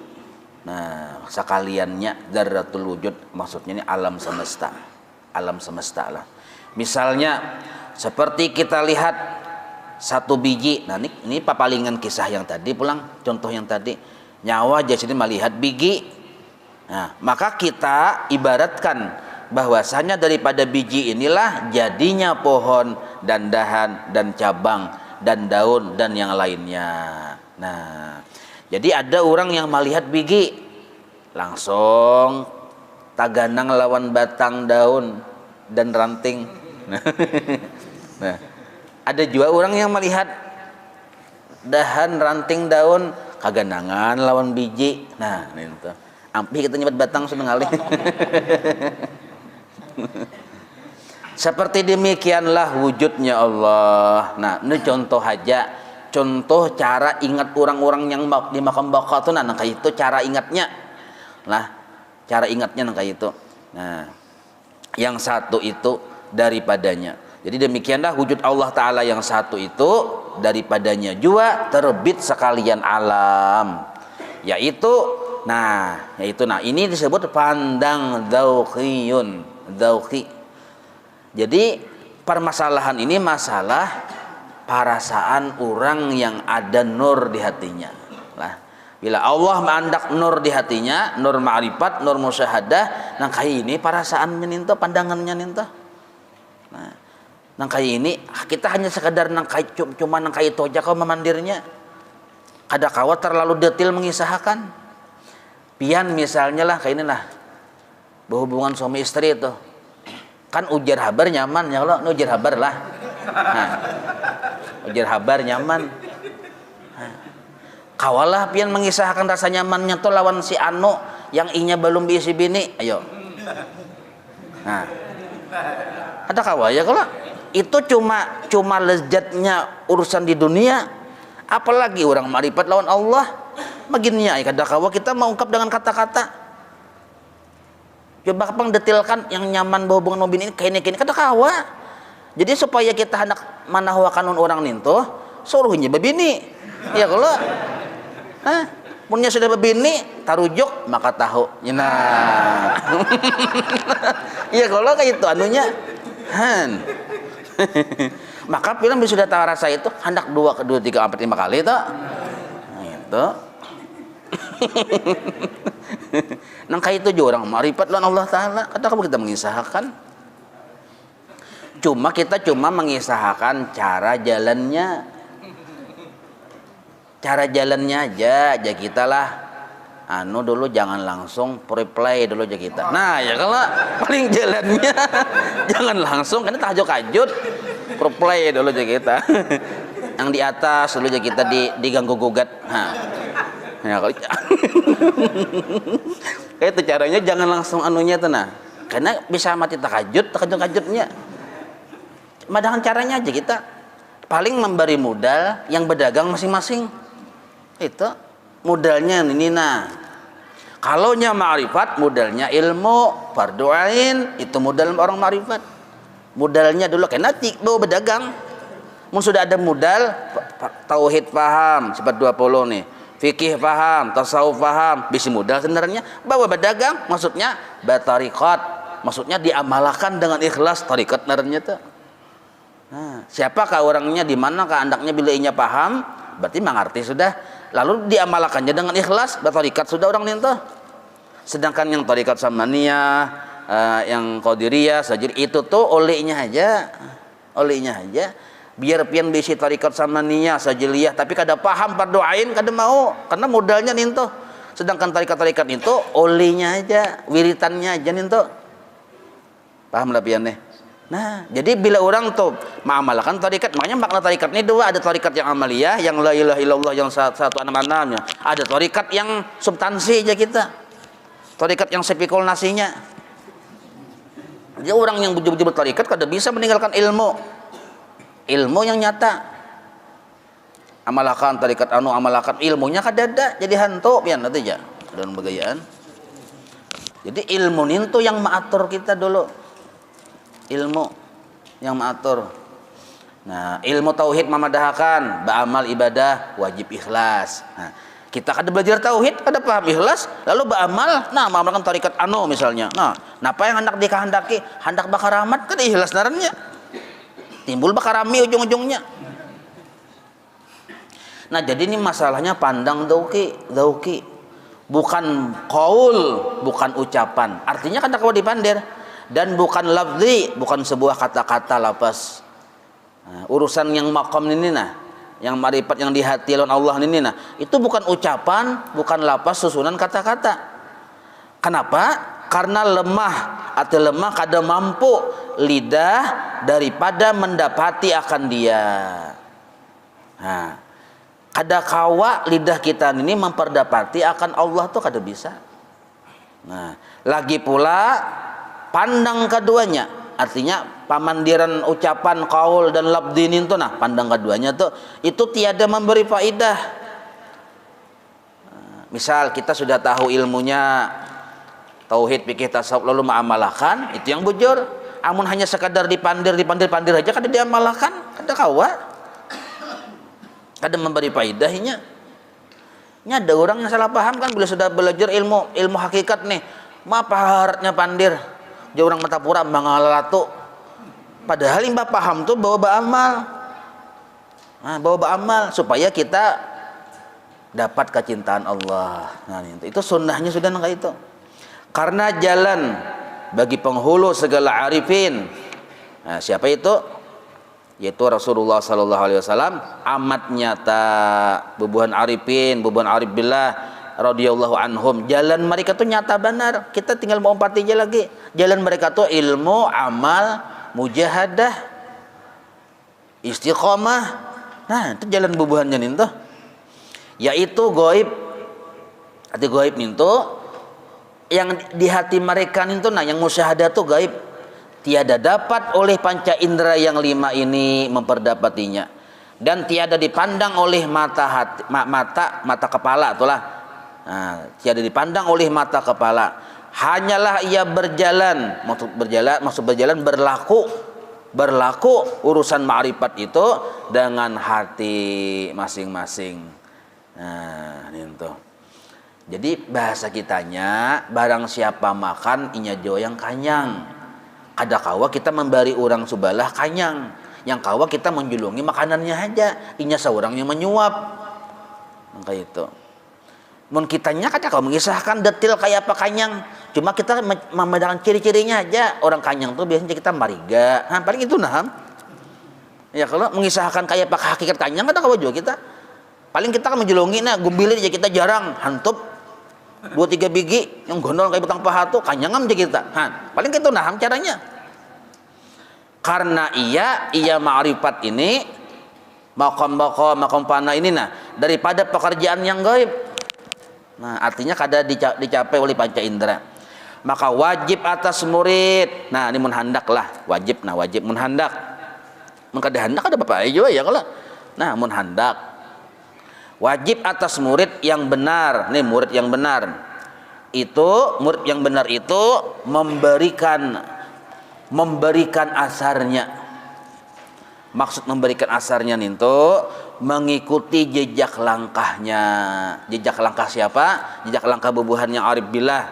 Nah, sekaliannya dzarratul wujud maksudnya ini alam semesta. Alam semesta lah. Misalnya seperti kita lihat satu biji. Nah, ini papalingan kisah yang tadi pulang, contoh yang tadi. Nyawa jadi melihat biji. Nah, maka kita ibaratkan bahwasanya daripada biji inilah jadinya pohon dan dahan dan cabang dan daun dan yang lainnya. Nah, jadi ada orang yang melihat biji langsung taganang lawan batang daun dan ranting. Nah, ada juga orang yang melihat dahan ranting daun kaganangan lawan biji. Nah, itu. Ampi kita nyebut batang sudah ngalih. Seperti demikianlah wujudnya Allah. Nah, ini contoh aja. Contoh cara ingat orang-orang yang di makam baka itu, nah kayak itu cara ingatnya. Nah, cara ingatnya kayak itu. Nah, yang satu itu daripadanya. Jadi demikianlah wujud Allah Ta'ala yang satu itu daripadanya juga terbit sekalian alam. Yaitu, nah ini disebut pandang dzauqiyun, dzauqi. Jadi permasalahan ini masalah perasaan orang yang ada nur di hatinya. Lah, bila Allah mengandak nur di hatinya, nur ma'rifat, nur musyahadah, nang kayak ini perasaannya ninto, pandangannya ninto. Nah, nang kayak ini kita hanya sekedar nang kayak cuma nang kayak itu aja kau memandirnya. Kada kawa terlalu detail mengisahkan. Pian misalnya lah kayak inilah berhubungan suami istri itu. Kan ujar habar nyaman ya Allah, ujar habar lah. Nah, ujar habar nyaman. Nah, kawalah pian mengisahkan rasa nyamannya tuh lawan si Anu yang inya belum diisi bini. Ayo. Nah, ada kawa ya kalau itu cuma lezatnya urusan di dunia, apalagi orang ma'rifat lawan Allah. Begini ya, kada kawa kita mau ungkap dengan kata-kata. Coba kapang detailkan yang nyaman berhubungan mobil ini kayak ini kada kawa. Jadi supaya kita hendak manahwakan orang ninto, suruhnya bebini. Ya kalau punya sudah bebini, tarujuk maka tahu. Nah. Ya kalau kayak itu anunya. Maka film sudah tahu rasa itu hendak 2, 3, 4, 5 kali itu. Nah, itu. Nang kayak itu juga orang ma'rifat lawan Allah Ta'ala. Kata kamu kita mengisahkan. Kita cuma mengisahkan cara jalannya. Cara jalannya aja kita lah. Anu dulu jangan langsung reply dulu aja kita. Nah ya kalau paling jalannya jangan langsung karena tahajud reply dulu aja kita. Yang di atas dulu aja kita diganggu gugat. Nah. Ya kalau kayak itu caranya jangan langsung anunya tuh nah. Karena bisa mati takajud-takajudnya. Padahal caranya aja kita paling memberi modal yang berdagang masing-masing. Itu modalnya ini nah. Kalau nya ma'rifat modalnya ilmu, fardu ain, itu modal orang ma'rifat. Modalnya dulu karena bawa berdagang. Mun sudah ada modal tauhid paham sifat 20 nih. Fikih paham, tasawuf paham, bisi modal sebenarnya bawa berdagang maksudnya batariqat, maksudnya diamalkan dengan ikhlas tariqat naranya tuh. Nah, siapakah orangnya di manakah andaknya bila inya paham, berarti mengerti sudah. Lalu diamalkannya dengan ikhlas, batariqat sudah orang itu. Sedangkan yang tariqat samaniyah, yang qadiriyah, sajid itu tuh olehnya aja. Biar pian bisi tarikat sama niyah sajiliyah tapi kada paham fardu ain kada mau karena modalnya ninto. Sedangkan tarikat-tarikat itu olehnya aja, wiritannya aja ninto. Paham lah pian nih. Nah, jadi bila orang tuh mengamalkan tarikat, makanya makna tarikat ini dua, ada tarikat yang amaliyah, yang la ilaha illallah yang satu enam-enamnya. Ada tarikat yang substansi aja kita. Tarikat yang sepikul nasinya. Jadi orang yang bujur-bujur tarikat kada bisa meninggalkan ilmu yang nyata. Amalkan tarikat amalkan ilmunya kadada jadi hantu pian nanti aja dalam begayaan. Jadi ilmu itu yang mengatur kita dulu. Ilmu yang mengatur. Nah, ilmu tauhid memadahakan, beramal ibadah wajib ikhlas. Nah, kita kada belajar tauhid, kada paham ikhlas, lalu beramal, nah mengamalkan tarikat misalnya. Nah, napa yang hendak dikehendaki? Hendak bakar rahmat kada ikhlas narannya. Timbul bakarami ujung-ujungnya. Nah, jadi ini masalahnya pandang dauki. Bukan qaul, bukan ucapan. Artinya kada kau dipandir dan bukan lafzi, bukan sebuah kata-kata lapas. Nah, urusan yang maqam ini nah, yang marifat yang di hati lawan Allah ini nah, itu bukan ucapan, bukan lapas susunan kata-kata. Kenapa? Karena lemah kada mampu lidah daripada mendapati akan dia. Nah, kada kawa lidah kita ini memperdapati akan Allah tuh kada bisa. Nah, lagi pula pandang keduanya, artinya pamandiran ucapan qaul dan labdin itu nah, pandang keduanya tuh itu tiada memberi faidah. Nah, misal kita sudah tahu ilmunya tauhid, fikih, tasawuf lalu mengamalkan, itu yang bujur. Amun hanya sekadar dipandir aja kada diamalkan, kada kawa. Kada memberi faedahnya. Nya ada orang yang salah paham kan bila sudah belajar ilmu hakikat nih. Ma paharatnya pandir. Dia orang mata pura mangalalatu. Padahal imbah paham tuh bawa beramal. Nah, bawa beramal supaya kita dapat kecintaan Allah. Nah, itu sunnahnya sudah nggak itu. Karena jalan bagi penghulu segala arifin. Nah, siapa itu? Yaitu Rasulullah sallallahu alaihi wasallam amat nyata bubuhan arifin, bubuhan arif billah radhiyallahu anhum. Jalan mereka tuh nyata benar. Kita tinggal mau umpati aja lagi. Jalan mereka tuh ilmu, amal, mujahadah, istiqomah. Nah, itu jalan bubuhannya nih tuh. Yaitu gaib. Arti gaib nih tuh yang di hati mereka itu nah yang musyahadah tuh gaib, tiada dapat oleh panca indera yang 5 ini memperdapatinya dan tiada dipandang oleh mata kepala itulah. Nah, tiada dipandang oleh mata kepala, hanyalah ia maksud berjalan berlaku urusan ma'rifat itu dengan hati masing-masing. Nah, itu. Jadi bahasa kitanya barang siapa makan inya jo yang kanyang. Kada kawa kita memberi orang subalah kanyang. Yang kawa kita menjulungi makanannya aja. Inya seorang yang menyuap. Maka itu. Mun kitanya kada kawa mengisahkan detail kayak apa kanyang. Cuma kita membedakan ciri-cirinya aja. Orang kanyang tuh biasanya kita mariga. Nah, paling itu nah. Ya kalau mengisahkan kayak apa hakikat kanyang kada kawa juga kita. Paling kita kan menjulungi nah gumbilir aja kita jarang hantup 2-3 biji yang gondol kayak betang paha tuh kanyangam aja kita. Paling gitu nah caranya. Karena ia ma'rifat ini makom pana ini nah daripada pekerjaan yang gaib. Nah, artinya kada dicapai oleh panca indera. Maka wajib atas murid. Nah, ini mun handak lah, wajib. Nah, wajib mun handak. Mun kada handak ada bapak aja ya kalau. Nah, mun handak. Wajib atas murid yang benar. Nih murid yang benar. Murid yang benar itu memberikan asarnya. Maksud memberikan asarnya itu mengikuti jejak langkahnya. Jejak langkah siapa? Jejak langkah bubuhan yang arif billah,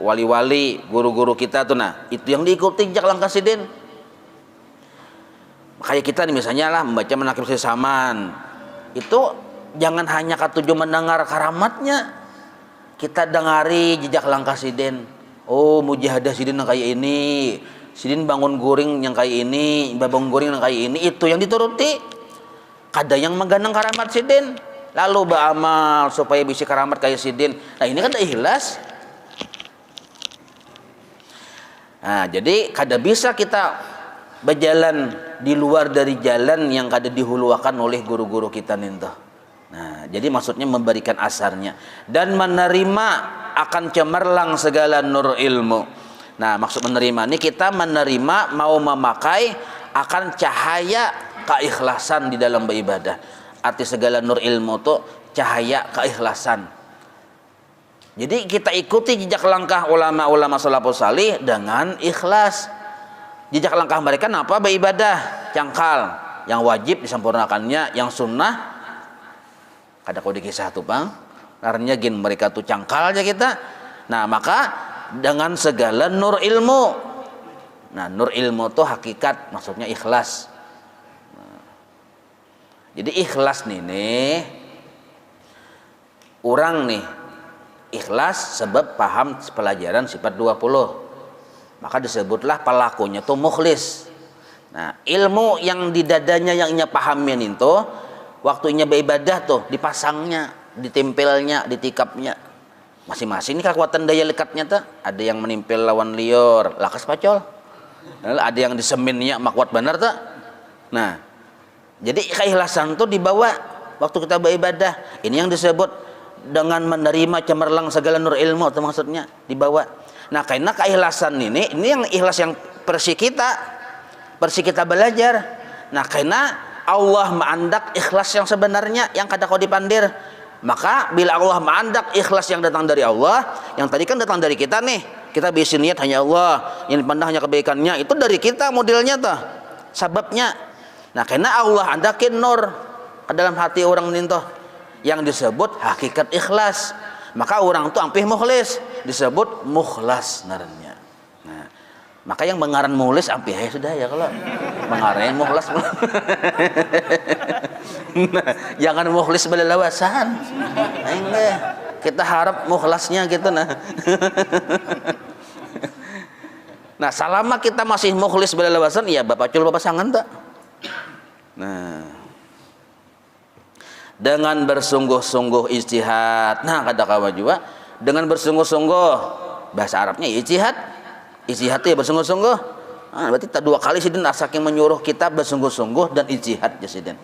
wali-wali, guru-guru kita tuh. Nah, itu yang diikuti jejak langkah sidin. Kayak kita nih misalnya lah membaca Manaqib Syekh Saman. Itu jangan hanya katuju mendengar karamatnya. Kita dengari jejak langkah sidin. Oh, mujahadah sidin yang kayak ini. Sidin bangun guring yang kayak ini, bangun guring yang kayak ini, itu yang dituruti. Kada yang mengganang karamat sidin, lalu beramal supaya bisa karamat kayak sidin. Nah, ini kan ikhlas. Nah, jadi kada bisa kita berjalan di luar dari jalan yang kada dihuluakan oleh guru-guru kita ninto. Nah, jadi maksudnya memberikan asarnya dan menerima akan cemerlang segala nur ilmu. Nah, maksud menerima ini kita menerima mau memakai akan cahaya keikhlasan di dalam beribadah. Arti segala nur ilmu itu cahaya keikhlasan. Jadi kita ikuti jejak langkah ulama-ulama salafus salih dengan ikhlas. Jejak langkah mereka apa? Beribadah, cangkal. Yang wajib disempurnakannya, yang sunnah kada kau dikisah tuh bang. Karena gin mereka tuh cangkal aja kita. Nah, maka dengan segala nur ilmu. Nah, nur ilmu tuh hakikat, maksudnya ikhlas. Nah, jadi ikhlas nih orang nih ikhlas sebab paham pelajaran sifat 20. Maka disebutlah pelakunya tuh mukhlis. Nah, ilmu yang di dadanya yang inya pahamin itu waktunya beribadah tuh dipasangnya, ditempelnya, ditikapnya. Masing-masing ini kekuatan daya lekatnya tuh. Ada yang menempel lawan lior, lakas pacol. Ada yang diseminnya makwat benar tuh. Nah, jadi keikhlasan tuh dibawa waktu kita beribadah. Ini yang disebut dengan menerima cemerlang segala nur ilmu itu maksudnya dibawa. Nah, karena keikhlasan ini yang ikhlas yang persi kita belajar. Nah, karena Allah mengandak ikhlas yang sebenarnya yang kada kau dipandir. Maka bila Allah mengandak ikhlas yang datang dari Allah, yang tadi kan datang dari kita nih, kita bisa niat hanya Allah, yang dipandang hanya kebaikannya, itu dari kita modelnya tuh, sebabnya. Nah, karena Allah andakin nur ke dalam hati orang ini tuh, yang disebut hakikat ikhlas. Maka orang tuh ampih mukhlis, disebut mukhlas naranya. Nah, maka yang mengaran mukhlis ampih ya sudah ya kalau mengaran mukhlas. Nah, jangan mukhlis belelawasan. Enggak. Kita harap mukhlasnya gitu nah. Nah, selama kita masih mukhlis belelawasan ya bapak cul pasangan tak. Nah, dengan bersungguh-sungguh ijtihad. Nah, kata kawan juga dengan bersungguh-sungguh bahasa Arabnya ijtihad. Ijtihad itu ya bersungguh-sungguh. Nah, berarti tak dua kali sidin saking menyuruh kita bersungguh-sungguh dan ijtihad ya sidin.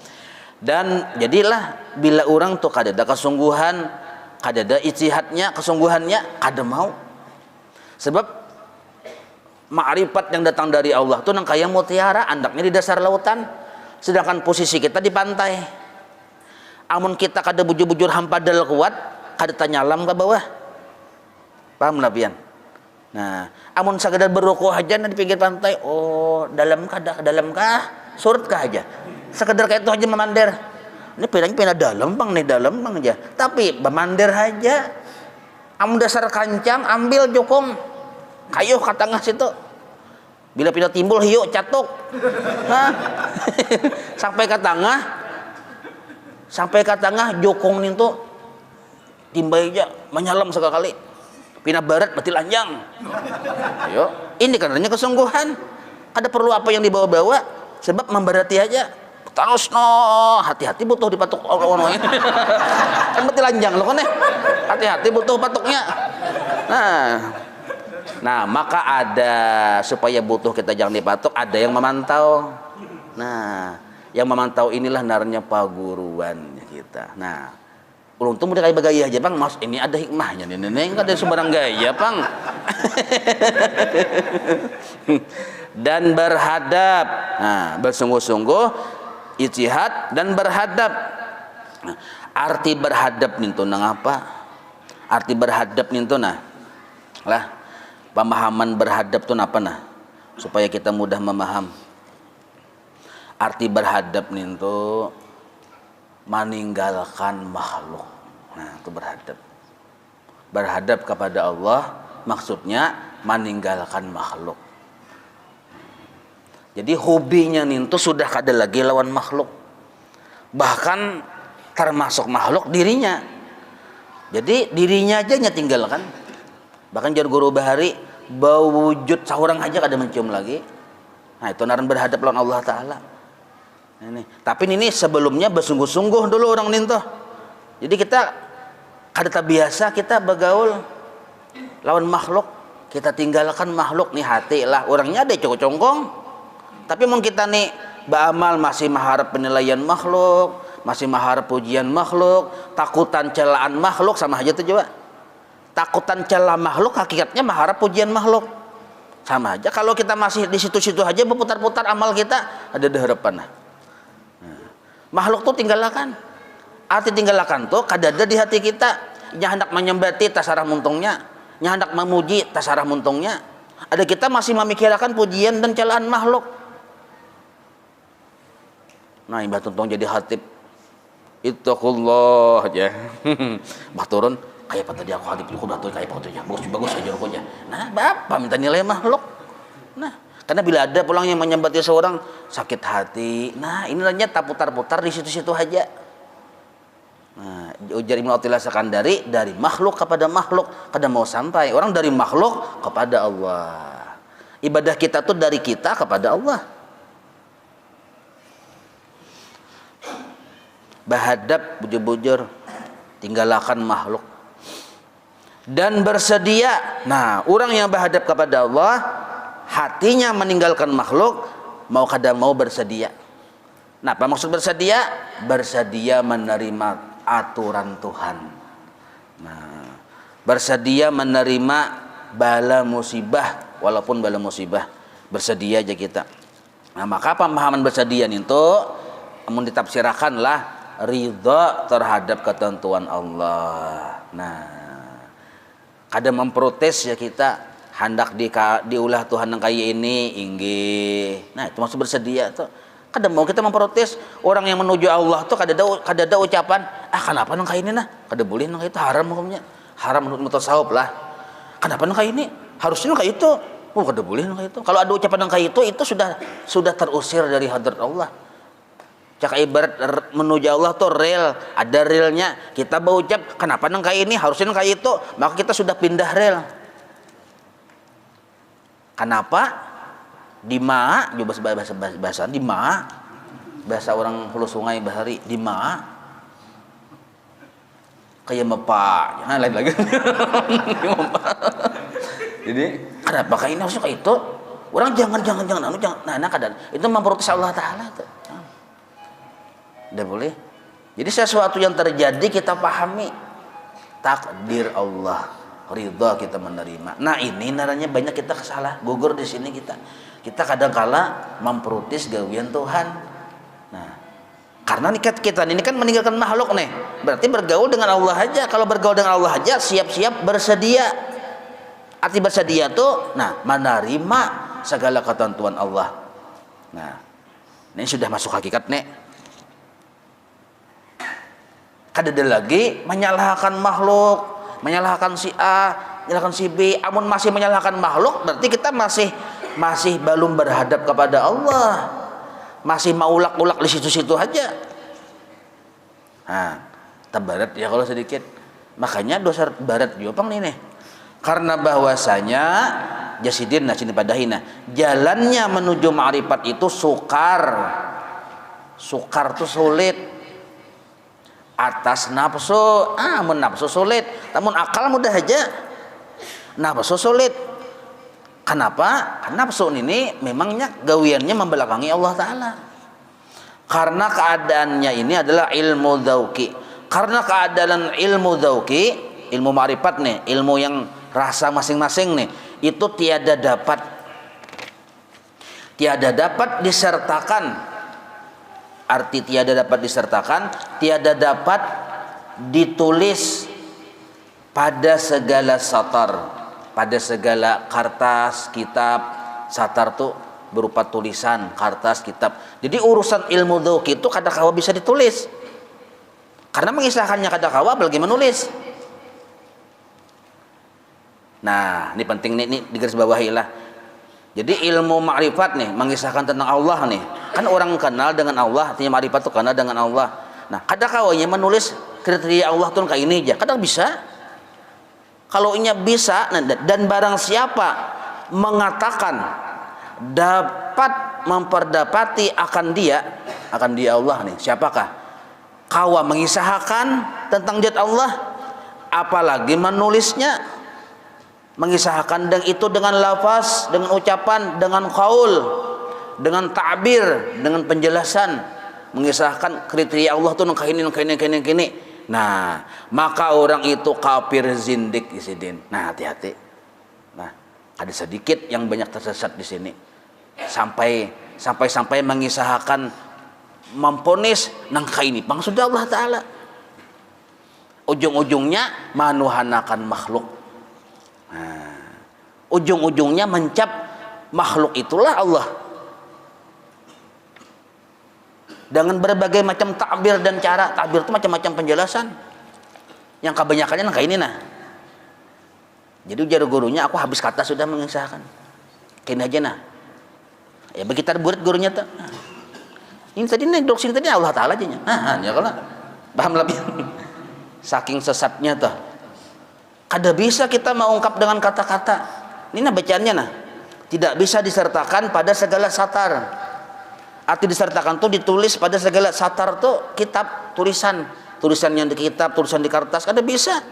Dan jadilah bila orang tuh kada ada kesungguhan, kada ada ijtihadnya, kesungguhannya kada mau. Sebab ma'rifat yang datang dari Allah tuh nang kaya mutiara, andaknya di dasar lautan. Sedangkan posisi kita di pantai. Amun kita kada bujur-bujur hampadal kuat, kada tanyalam ke bawah. Paham nabian? Nah, amun sekedar berruku aja di pinggir pantai, oh dalam kah? Surut kah aja? Sekedar kayak itu aja memandir. Ini pindah dalam bang aja. Tapi memandir aja. Amun dasar kancang, ambil jokong kayu ke tengah situ. Bila pindah timbul hiu catuk. Nah, sampai ke tengah jokong itu timbai aja menyalam sekali. Pindah barat berarti lanjang. Ayo, ini karenanya kesungguhan. Ada perlu apa yang dibawa-bawa? Sebab memberati aja. Terus hati-hati butuh dipatuk orang ini. Kan berarti lanjang loh kan hati-hati butuh patuknya. Nah, maka ada supaya butuh kita jangan dipatuk, ada yang memantau. Nah, yang memantau inilah narnya paguruan kita. Nah, Ulun tuh udah kayak bagaya aja bang, mas ini ada hikmahnya nih, neng ada sembarang gaya bang. Dan berhadap, nah, bersungguh-sungguh, ijtihad dan berhadap. Nah, arti berhadap nih tuh nang apa? Arti berhadap nih tuh nah, lah pemahaman berhadap tuh apa nah? Supaya kita mudah memaham. Arti berhadap nih tuh meninggalkan makhluk. Nah, itu berhadap. Berhadap kepada Allah maksudnya meninggalkan makhluk. Jadi hobinya nih itu sudah kada lagi lawan makhluk. Bahkan termasuk makhluk dirinya. Jadi dirinya aja nya tinggalkan. Bahkan jar guru bahari bau wujud seorang aja kada mencium lagi. Nah, itu naran berhadap lawan Allah Ta'ala. Ini. Tapi ini sebelumnya bersungguh-sungguh dulu orang ninto. Jadi kita kada terbiasa kita bergaul lawan makhluk, kita tinggalkan makhluk nih hati lah. Orangnya ada congkong. Tapi mau kita nih beramal masih mengharap penilaian makhluk, masih mengharap pujian makhluk, takutan celaan makhluk, sama aja tuh coba. Takutan celah makhluk hakikatnya mengharap pujian makhluk. Sama aja kalau kita masih di situ-situ aja berputar-putar amal kita ada harapan nah. Makhluk tuh tinggalkan. Arti tinggalkan tuh kadada di hati kita. Nya hendak menyembati tasarah muntungnya, nya hendak memuji tasarah muntungnya. Ada kita masih memikirkan pujian dan celaan makhluk. Nah, imbah tuntung jadi khatib. Ittaqullah aja. Bah turun kayak apa tadi aku khatib aku batur kayak apa ya. Bagus aja rokoknya. Nah, Bapak minta nilai makhluk. Nah, karena bila ada pulang yang menyembati seorang sakit hati, nah inilah putar-putar di situ-situ aja. Nah, ujar Ibnu Athaillah Sakandari dari makhluk kepada makhluk, kada mau sampai orang dari makhluk kepada Allah. Ibadah kita tuh dari kita kepada Allah. Bahadap bujur-bujur, tinggalkan makhluk dan bersedia. Nah, orang yang bahadap kepada Allah hatinya meninggalkan makhluk, mau kada mau bersedia. Nah, apa maksud bersedia? Bersedia menerima aturan Tuhan. Nah, bersedia menerima bala musibah, walaupun bala musibah, bersedia aja kita. Nah, maka pemahaman bersedia itu amun ditafsirkanlah ridha terhadap ketentuan Allah. Nah, kada memprotes ya kita. Hendak diulah Tuhan yang kayak ini inggih. Nah, itu maksud bersedia tuh. Kadang mau kita memprotes orang yang menuju Allah tuh kada ada ucapan, kenapa nang kayak ini nah? Kada boleh nang itu haram hukumnya. Haram menurut mutasawuf lah. Kenapa nang kayak ini? Harusnya nang kayak itu. Oh, kada boleh nang kayak itu. Kalau ada ucapan nang kayak itu sudah terusir dari hadrat Allah. Cak ibarat menuju Allah tuh rel, ada relnya. Kita berucap, kenapa nang kayak ini? Harusnya nang kayak itu. Maka kita sudah pindah rel. Kenapa? Di ma, coba bahasa di ma, bahasa orang hulu sungai bahari di ma, kayak mepa, nah lain lagi. Jadi kenapa kayak ini harusnya kayak itu? Orang jangan, nah kadang itu memprotes Allah Taala tuh. Udah boleh. Jadi sesuatu yang terjadi kita pahami takdir Allah. Ridha kita menerima. Nah, ini naranya banyak kita kesalah gugur di sini kita kadang-kala memprotes gawian Tuhan. Nah, karena kita ini kan meninggalkan makhluk nih, berarti bergaul dengan Allah aja. Kalau bergaul dengan Allah aja siap-siap bersedia. Arti bersedia tuh nah menerima segala ketentuan Allah. Nah, ini sudah masuk hakikat nih. Kada ada lagi menyalahkan makhluk, menyalahkan si A, menyalahkan si B. Amun masih menyalahkan makhluk, berarti kita masih belum berhadap kepada Allah. Masih mau ulak-ulak di situ-situ aja. Nah, terbarat ya kalau sedikit. Makanya dosa barat jopang nih. Karena bahwasanya jasidin nah sini padahina. Jalannya menuju ma'rifat itu sukar. Sukar tuh sulit. Atas nafsu, nafsu sulit. Namun akal mudah aja. Nafsu sulit. Kenapa? Karena nafsu ini memangnya gawiannya membelakangi Allah Ta'ala. Karena keadaannya ini adalah ilmu dzauqi, Karena keadaan ilmu dzauqi, ilmu ma'rifat nih, ilmu yang rasa masing-masing nih, itu tiada dapat disertakan. Arti tiada dapat disertakan, tiada dapat ditulis pada segala satar, pada segala kertas, kitab. Satar tuh berupa tulisan, kertas, kitab. Jadi urusan ilmu dzauqi itu kadang-kala bisa ditulis. Karena mengisahkannya kadang-kala apalagi menulis. Nah, ini penting nih, ini digarisbawahi lah. Jadi ilmu ma'rifat nih, mengisahkan tentang Allah nih. Kan orang kenal dengan Allah, artinya ma'rifat itu kenal dengan Allah. Nah, kadang-kalanya menulis kriteria Allah tuh kayak ini aja. Kadang bisa. Kalau nya bisa, dan barang siapa mengatakan dapat memperdapati akan dia Allah nih. Siapakah? Kawa mengisahkan tentang zat Allah, apalagi menulisnya. Mengisahkan dan itu dengan lafaz, dengan ucapan, dengan qaul, dengan ta'bir, dengan penjelasan, mengisahkan kriteria Allah tuh kini. Nah, maka orang itu kafir zindik isidin. Nah, hati-hati. Nah, ada sedikit yang banyak tersesat di sini. Sampai mengisahkan, memponis nang kaini maksudnya Allah Ta'ala. Ujung-ujungnya manuhanakan makhluk. Nah, ujung-ujungnya mencap makhluk itulah Allah dengan berbagai macam takbir dan cara. Takbir itu macam-macam penjelasan yang kebanyakannya kayak ini. Nah, jadi ujar gurunya, aku habis kata sudah mengisahkan kini aja. Nah, ya begitu burit gurunya tuh, nah, ini tadi nih doksin tadi Allah Ta'ala aja nya. Nah, ya kalau paham lebih saking sesatnya tuh. Kada bisa kita mengungkap dengan kata-kata. Ini nah bacaannya nah. Tidak bisa disertakan pada segala satar. Arti disertakan tuh ditulis pada segala satar tuh kitab, tulisan yang di kitab, tulisan di kertas, kada bisa.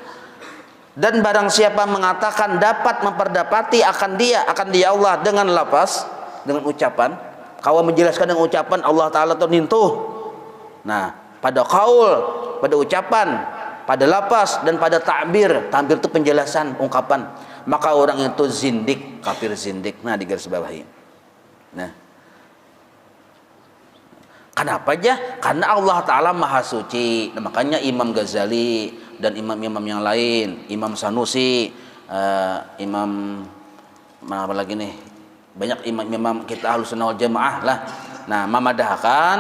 Dan barang siapa mengatakan dapat memperdapati akan dia Allah dengan lafaz, dengan ucapan, kawa menjelaskan dengan ucapan Allah Ta'ala tuh nintuh. Nah, pada qaul, pada ucapan, pada lafaz dan pada takbir itu penjelasan, ungkapan, maka orang itu zindik, kafir zindik. Nah, digarisbawahi. Nah, kenapa aja? Karena Allah Ta'ala maha suci. Nah, makanya Imam Ghazali dan imam-imam yang lain, Imam Sanusi, Imam apa lagi nih, banyak imam kita Ahlussunnah wal Jamaah lah. Nah, memadahkan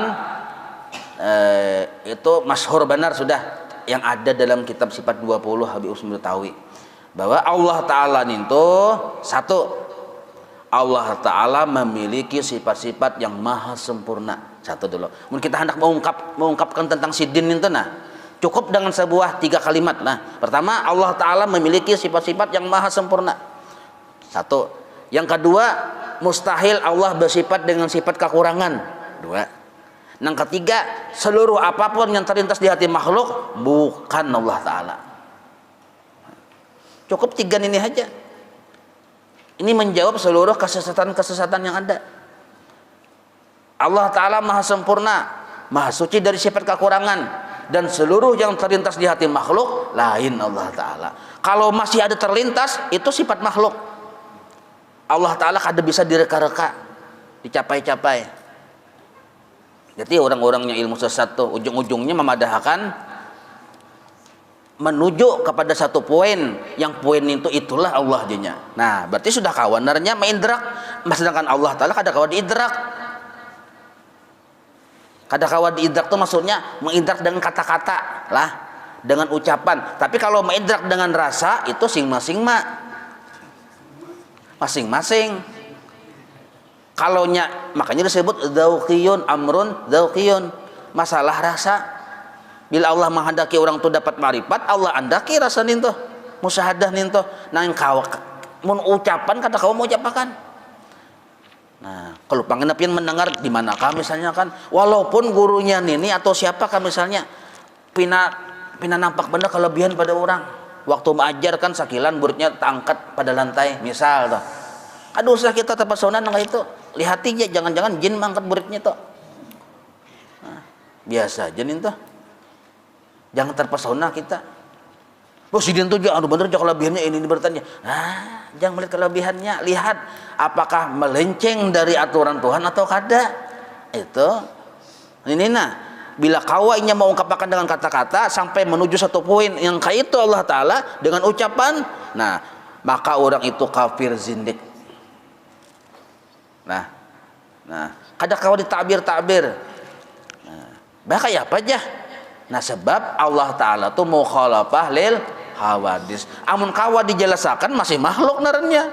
itu masyhur benar sudah yang ada dalam kitab Sifat 20 Habib Usman Tawi, bahwa Allah Ta'ala itu satu, Allah Ta'ala memiliki sifat-sifat yang maha sempurna. Satu dulu. Mungkin kita hendak mengungkapkan tentang sidin itu, nah cukup dengan sebuah 3 kalimat. Nah, pertama, Allah Ta'ala memiliki sifat-sifat yang maha sempurna. Satu. Yang kedua, mustahil Allah bersifat dengan sifat kekurangan. Dua. Yang ketiga, seluruh apapun yang terlintas di hati makhluk bukan Allah Ta'ala. Cukup 3 ini aja. Ini menjawab seluruh kesesatan-kesesatan yang ada. Allah Ta'ala maha sempurna, maha suci dari sifat kekurangan, dan seluruh yang terlintas di hati makhluk lain Allah Ta'ala. Kalau masih ada terlintas, itu sifat makhluk. Allah Ta'ala kada bisa direka-reka, dicapai-capai. Jadi orang-orangnya ilmu sesat tuh ujung-ujungnya memadahkan menuju kepada satu poin, yang poin itu itulah Allah jenya. Nah, berarti sudah kawanarnya mengindrak, sedangkan Allah Ta'ala kada kawan diindrak. Kada kawan diindrak tuh maksudnya mengindrak dengan kata-kata lah, dengan ucapan. Tapi kalau mengindrak dengan rasa itu masing-masing. Kalau makanya disebut dzauqiyun, amrun dzauqiyun, masalah rasa. Bila Allah menghendaki orang itu dapat ma'rifat, Allah andaki rasa ninto, musyahadah ninto. Nah, kau mun ucapan kata kau mau ucapakan. Nah, kalau pangenapian mendengar di manakah misalnya kan, walaupun gurunya nini atau siapakah misalnya pina nampak benda kelebihan pada orang. Waktu mengajar kan sakilan muridnya terangkat pada lantai, misal toh. Aduh, usah kita terpesona nang itu. Lihati aja, jangan-jangan jin mangkat muridnya toh. Nah, biasa aja nih toh. Jangan terpesona kita. Presiden tuh jangan bener jangan kelebihannya ini bertanya. Nah, jangan melihat kelebihannya, lihat apakah melenceng dari aturan Tuhan atau kada. Itu ini bila kawainya mau ungkapkan dengan kata-kata sampai menuju satu poin yang kayak itu Allah Ta'ala dengan ucapan, nah maka orang itu kafir zindik. Nah kada kawa ditakbir-takbir. Nah, bahkan ya apa aja. Nah sebab Allah Ta'ala tuh mukhalafah lil hawadis. Amun kawa dijelasakan masih makhluk narenya.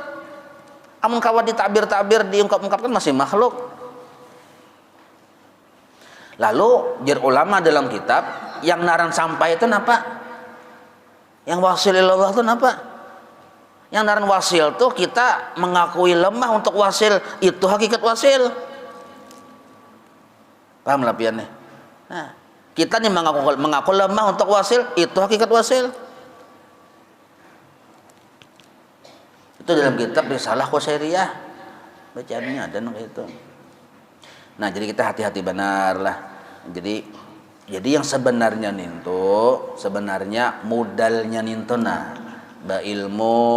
Amun kawa ditakbir-takbir diungkap-ungkapkan masih makhluk. Lalu jar ulama dalam kitab yang naran sampai itu napa? Yang wasil ilallah itu napa? Yang naran wasil tuh kita mengakui lemah untuk wasil, itu hakikat wasil. Paham lah piannya? Nah, kita nih mengaku lemah untuk wasil, itu hakikat wasil. Itu dalam kitab Risalah Qusairiyah. Bacaannya ada kayak itu. Nah, jadi kita hati-hati benar lah. Jadi yang sebenarnya nintu, sebenarnya modalnya nintu ilmu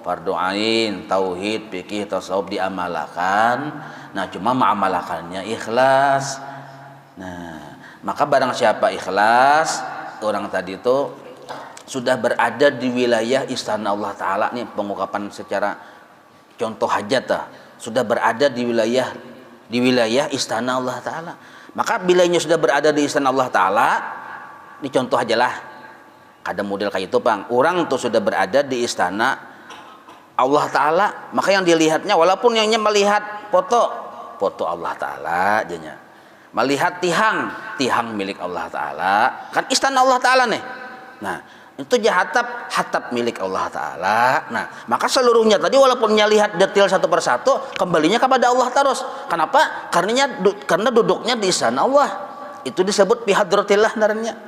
fardu ain, tauhid, fikih, tasawuf diamalkan. Nah, cuma mengamalkannya ikhlas. Nah, maka barang siapa ikhlas, orang tadi itu sudah berada di wilayah istana Allah Ta'ala. Nih pengungkapan secara contoh hajat sudah berada di wilayah istana Allah Ta'ala. Maka bilanya sudah berada di istana Allah Ta'ala, ini contoh aja lah, ada model kayak itu Bang. Orang tuh sudah berada di istana Allah Ta'ala, maka yang dilihatnya walaupun yang melihat foto Allah Ta'ala jadinya, melihat tihang milik Allah Ta'ala, kan istana Allah Ta'ala nih. Nah itu hatap milik Allah Ta'ala. Nah maka seluruhnya tadi walaupun lihat detail satu persatu, kembalinya kepada Allah terus. Kenapa? Karena duduknya di istana Allah, itu disebut bihadratillah naranya.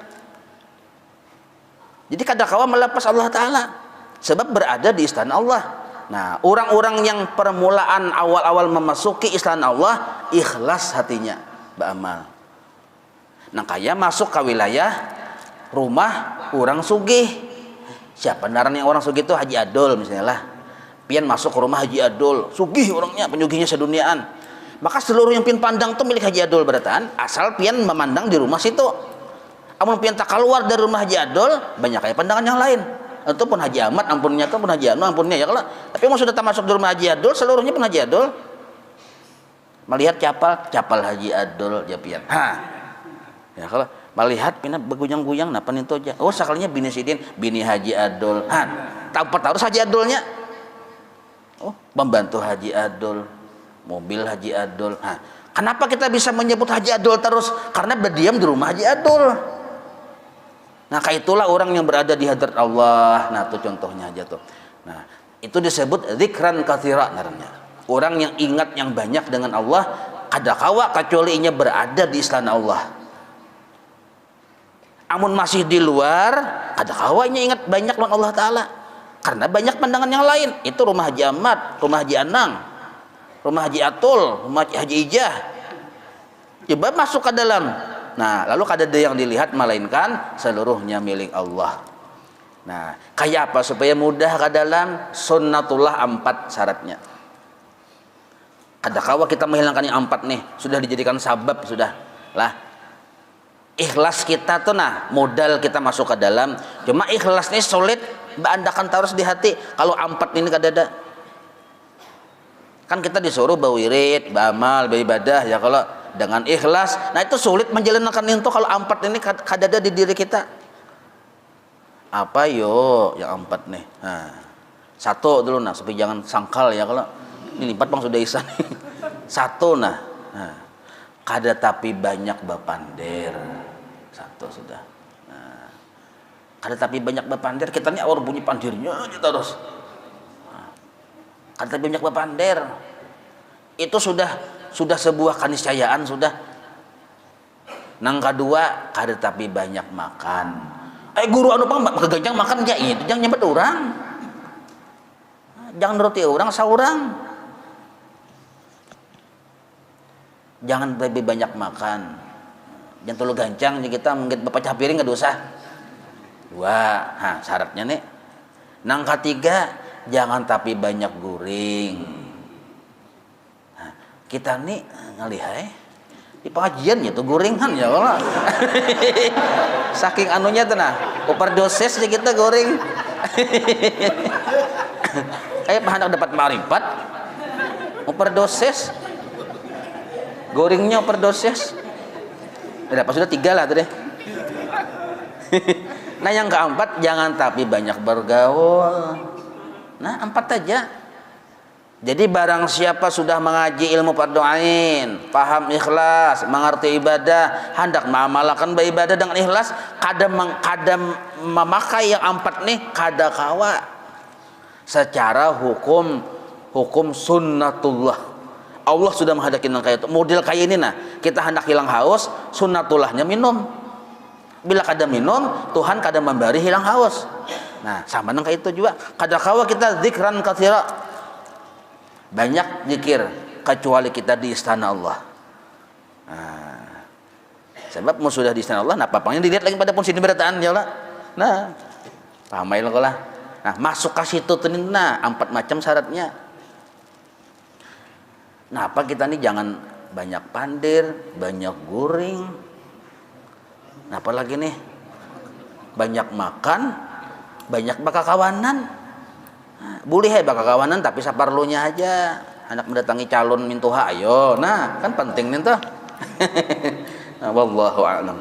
Jadi kadakawa melepas Allah Ta'ala sebab berada di istana Allah. Nah orang-orang yang permulaan awal-awal memasuki istana Allah ikhlas hatinya beramal. Nah kayak masuk ke wilayah rumah orang sugih. Siapa naran yang orang sugih itu Haji Adul misalnya lah. Pian masuk ke rumah Haji Adul, sugih orangnya, penyugihnya seduniaan. Maka seluruh yang pian pandang itu milik Haji Adul beratan, asal pian memandang di rumah situ. Amun pian tak keluar dari rumah Haji Adul, banyak kayak pandangan yang lain. Itu pun Haji Ahmad ampunnya, pun Haji Anu ampunnya ya kalau. Tapi mau sudah tak masuk di rumah Haji Adul, seluruhnya pun Haji Adul. Melihat capal Haji Adul ya pian. Ya kalau melihat pina beguyang-guyang napa itu aja. Oh sekalinya bini sidin, bini Haji Adul. Tahu harus Haji Adulnya. Oh, pembantu Haji Adul, mobil Haji Adul. Kenapa kita bisa menyebut Haji Adul terus? Karena berdiam di rumah Haji Adul. Nah, kayak itulah orang yang berada di hadrat Allah. Nah, itu contohnya aja tuh. Nah, itu disebut zikran katsira namanya. Orang yang ingat yang banyak dengan Allah, kadakawa kecuali inya berada di istana Allah. Amun masih di luar, ada kawanya ingat banyak dengan Allah Ta'ala karena banyak pandangan yang lain. Itu rumah Haji Ahmad, rumah Haji Anang, rumah Haji Atul, rumah Haji Ijah. Coba masuk ke dalam. Nah lalu kada ada yang dilihat melainkan seluruhnya milik Allah. Nah kayak apa supaya mudah ke dalam? Sunnatullah 4 syaratnya. Ada kawa kita menghilangkan yang 4 nih, sudah dijadikan sabab sudah lah. Ikhlas kita tuh modal kita masuk ke dalam. Cuma ikhlas ini sulit beandakan terus di hati. Kalau 4 ini kadada. Kan kita disuruh bawirid, beramal, beribadah ya kalau dengan ikhlas. Nah itu sulit menjalankan itu kalau 4 ini kadada di diri kita. Apa yang 4 nih? Nah, 1 dulu supaya jangan sangkal ya kalau ini 4 Bang sudah isan. 1 kada tapi banyak bapander. 1 sudah. Nah, kada tapi banyak bapander, kita nih awal bunyi pandirnya aja terus. Kada tapi banyak bapander. Itu sudah sebuah keniscayaan sudah. Nang kedua, kada tapi banyak makan. Guru anu Bang keganjang makan ya itu jangan nyebut orang. Jangan nuruti orang saurang. Jangan lebih banyak makan. Jangan terlalu gancang kita mungkin bapak piring nggak dosa. Dua. Nah, syaratnya nih. Nang ketiga, jangan tapi banyak guring. Nah, kita nih ngalihai di pengajian itu gorengan ya Allah. Saking anunya tuh nah, overdoses aja kita goreng. Kayak hendak dapat marifat, overdoses. Gorengnya overdoses. Pas sudah 3 lah tuh deh. Nah yang keempat, jangan tapi banyak bergaul. Nah 4 aja. Jadi barang siapa sudah mengaji ilmu fardu ain, paham ikhlas, mengerti ibadah, hendak mengamalkan ibadah dengan ikhlas, kadang memakai yang 4 nih kada kawa secara hukum sunnatullah. Allah sudah menghendaki kayak itu. Model kayak ini nah, kita hendak hilang haus, sunnatullahnya minum. Bila kada minum, Tuhan kada memberi hilang haus. Nah, sama dengan kayak itu juga. Kada kawa kita zikran katsira. Banyak zikir kecuali kita di istana Allah. Nah, sebab mau sudah di istana Allah, nah papangnya dilihat lagi pada pun sini berataan ya Allah. Nah, paham aja lah. Nah, masuk ke situ tuh nah 4 macam syaratnya. Nah, apa kita nih jangan banyak pandir, banyak guring. Nah, apalagi nih? Banyak makan, banyak bakal kawanan. Boleh bakal kawanan tapi saparlunya aja. Anak mendatangi calon mintuha ayo. Nah, kan penting nih tuh. Nah, wallahu a'lam.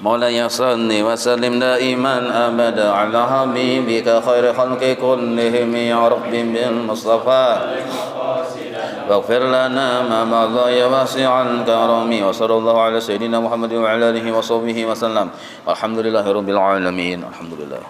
مولاي صل وسلم دائما أبدا على حبيبك خير خلق كلهم يا رب بالمصطفى واغفر لنا ما مضى يا واسع الكرم وصلى الله على سيدنا محمد وعلى آله وصحبه وسلم والحمد لله رب العالمين الحمد لله